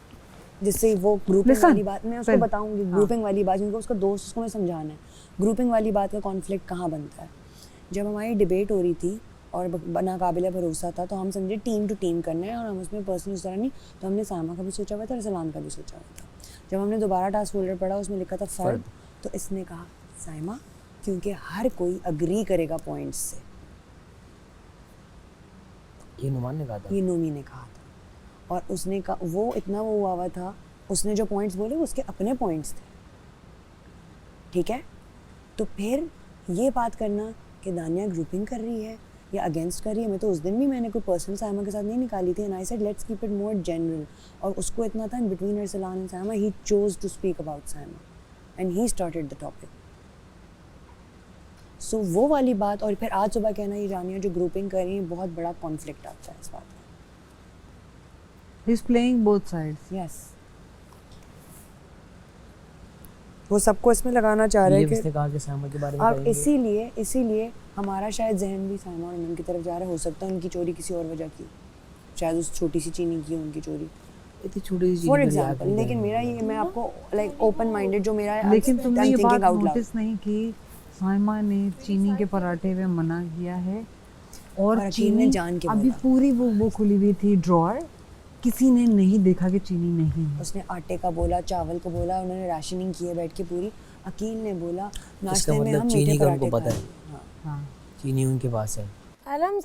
C: जिससे वो ग्रुपिंग
L: Listen,
C: वाली बात मैं उसको
L: पहले-
C: बताऊंगी। ग्रुपिंग वाली बात, क्योंकि उसका दोस्त, उसको मैं समझाना है ग्रुपिंग वाली बात का कॉन्फ्लिक्ट कहाँ बनता है। जब हमारी डिबेट हो रही थी और नाकाबिले भरोसा था, तो हम समझे टीम टू टीम करना है, और हम उसमें पर्सनल उस तरह नहीं। तो हमने सामा का भी सोचा हुआ था और सलाम का भी सोचा हुआ था। जब हमने दोबारा टास्क फोल्डर पढ़ा, उसमें लिखा था फर्द, तो इसने कहा साइमा, क्योंकि हर कोई अग्री करेगा पॉइंट्स से।
B: ये नुमान ने कहा था।
C: ये नोमी ने कहा था, और उसने कहा वो इतना वो हुआ था, उसने जो पॉइंट्स बोले वो उसके अपने पॉइंट्स थे, ठीक है? तो फिर ये बात करना कि दानिया ग्रुपिंग कर रही है या अगेंस्ट कर रही है, मैं तो उस दिन भी मैंने कोई पर्सनल साइमा के साथ नहीं निकाली थी। And I said let's keep it more general. और उसको इतना था in between Arsalan and Saima, he chose to speak about Saima and he started the topic. So वो वाली बात, और फिर आज सुबह कहना ये जानिया जो ग्रुपिंग कर रही है, बहुत बड़ा कॉन्फ्लिक्ट आता है इस बात में।
L: He is playing both sides.
C: Yes, वो सबको इसमें लगाना चाह रहे
B: ये
C: हैं
B: किसने कहा कि साइमा के बारे में
C: अब
B: कहेंगे?
C: इसीलिए हमारा शायद जहन भी साइमा और अमन की तरफ जा रहा है। हो सकता है उनकी चोरी किसी और वजह की, शायद उस छोटी सी चीनी की उनकी चोरी,
B: इतनी छोटी सी
C: फॉर
B: चीज़
C: एग्जांपल। लेकिन मेरा ये, मैं आपको लाइक ओपन माइंडेड जो मेरा है,
L: लेकिन
C: I'm
L: तुमने ये
C: thinking
L: बात
C: out loud।
L: नोटिस नहीं की, साइमा ने चीनी के पराठे में मना किया है, और
C: और अकील ने
L: चीनी
C: जान के
L: अभी
C: बोला।
L: पूरी वो खुली हुई थी ड्रॉअर, किसी ने नहीं देखा कि चीनी नहीं है।
C: उसने आटे का बोला, चावल का बोला, उन्होंने राशनिंग की है बैठ के पूरी। अकील ने बोला
B: इसका
C: नाश्ते में
B: मतलब
C: हम
B: चीनी
C: मीठे
B: का उनको
C: पराठे
B: पता है।
C: खाएंगे। हाँ।
L: हाँ
B: चीनी उनके पास है।
D: आलम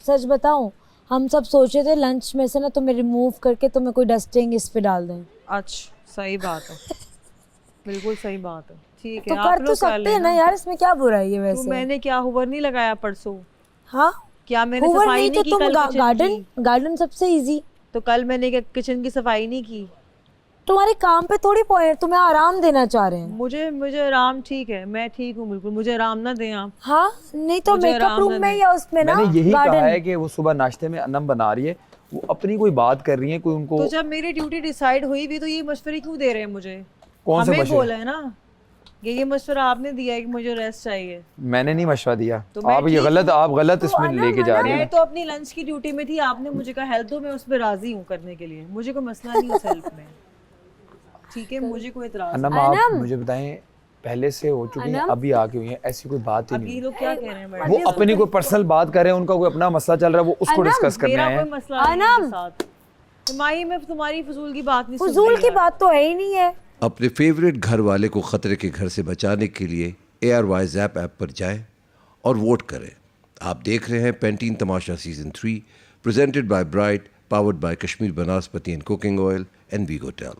D: सच बताऊं, हम सब सोचे थे लंच में से ना तुम्हें रिमूव करके तुम्हें कोई डस्टिंग इस पे डाल दें।
E: अच्छा सही बात है, बिल्कुल सही बात है। ठीक
D: तो
E: है,
D: कर
E: आप
D: तो
E: लोग कर
D: सकते हैं ना
E: लेना।
D: यार, इसमें क्या बुराई है
E: तो
D: वैसे?
E: मैंने क्या हुवर नहीं लगाया परसों?
D: हाँ,
E: क्या मैंने
D: हुवर
E: सफाई
D: नहीं
E: नहीं
D: तो
E: की
D: तुम
E: कल किचन
D: गार्डन
E: की?
D: गार्डन सबसे इजी।
E: तो कल मैंने क्या किचन की सफाई नहीं की?
D: तुम्हारे काम पे थोड़ी पॉइंट, तुम्हें आराम देना चाह रहे हैं।
E: मुझे आराम ठीक है, मैं ठीक हूँ बिल्कुल, मुझे आराम ना दें आप।
D: हाँ, नहीं तो
E: मुझे
D: मेकअप
E: आराम
D: रूम
E: ना
D: में
E: दें।
D: या उसमें ना
A: मैंने यही कहा है
D: गार्डन।
A: कि वो सुबह नाश्ते में अन्नम बना रही है वो अपनी कोई बात कर रही हैं, कोई उनको
E: तो जब मेरी ड्यूटी डिसाइड हुई भी तो ये मशवरे क्यों दे रहे हैं मुझे?
A: कौन से
E: हमें
A: मशवरे?
E: बोला है ना, ये मशवरा आपने दिया है कि मुझे रेस्ट चाहिए।
A: मैंने नहीं मशवरा दिया,
E: तो मैं
A: आप ये
E: ठीक
A: आप गलत इसमें लेके जा रही
E: मैं
A: हैं।
E: तो अपनी लंच की ड्यूटी में थी, आपने मुझे कहा हेल्प दो, मैं उस पर राजी हूँ करने के लिए, मुझे कोई मसला नहीं उस हेल्प में, ठीक है, मुझे कोई इतराज
A: अनम
E: नहीं।
A: आप मुझे बताएं, पहले से हो चुकी हैं, अभी आके हुई हैं, ऐसी कोई बात ही
E: अब ये
A: नहीं।
E: लोग क्या कह रहे हैं मैडम?
A: वो अपनी कोई पर्सनल बात कर रहे हैं, उनका कोई अपना मसला चल रहा है, वो उसको डिस्कस करने
E: मेरा
A: आए
E: कोई
A: हैं।
E: मसला नहीं है साथ। माही में तुम्हारी फजूल की बात नहीं सुन
D: फजूल
E: रही
D: की
E: यार।
D: बात तो है ही नहीं है।
I: अपने फेवरेट घर वाले को खतरे के घर से बचाने के लिए ARY ऐप पर जाएं और वोट करें। आप देख रहे हैं Pantene Tamasha season 3 presented by Bright, powered by Kashmir Banaspati and cooking oil and वीगोटेल।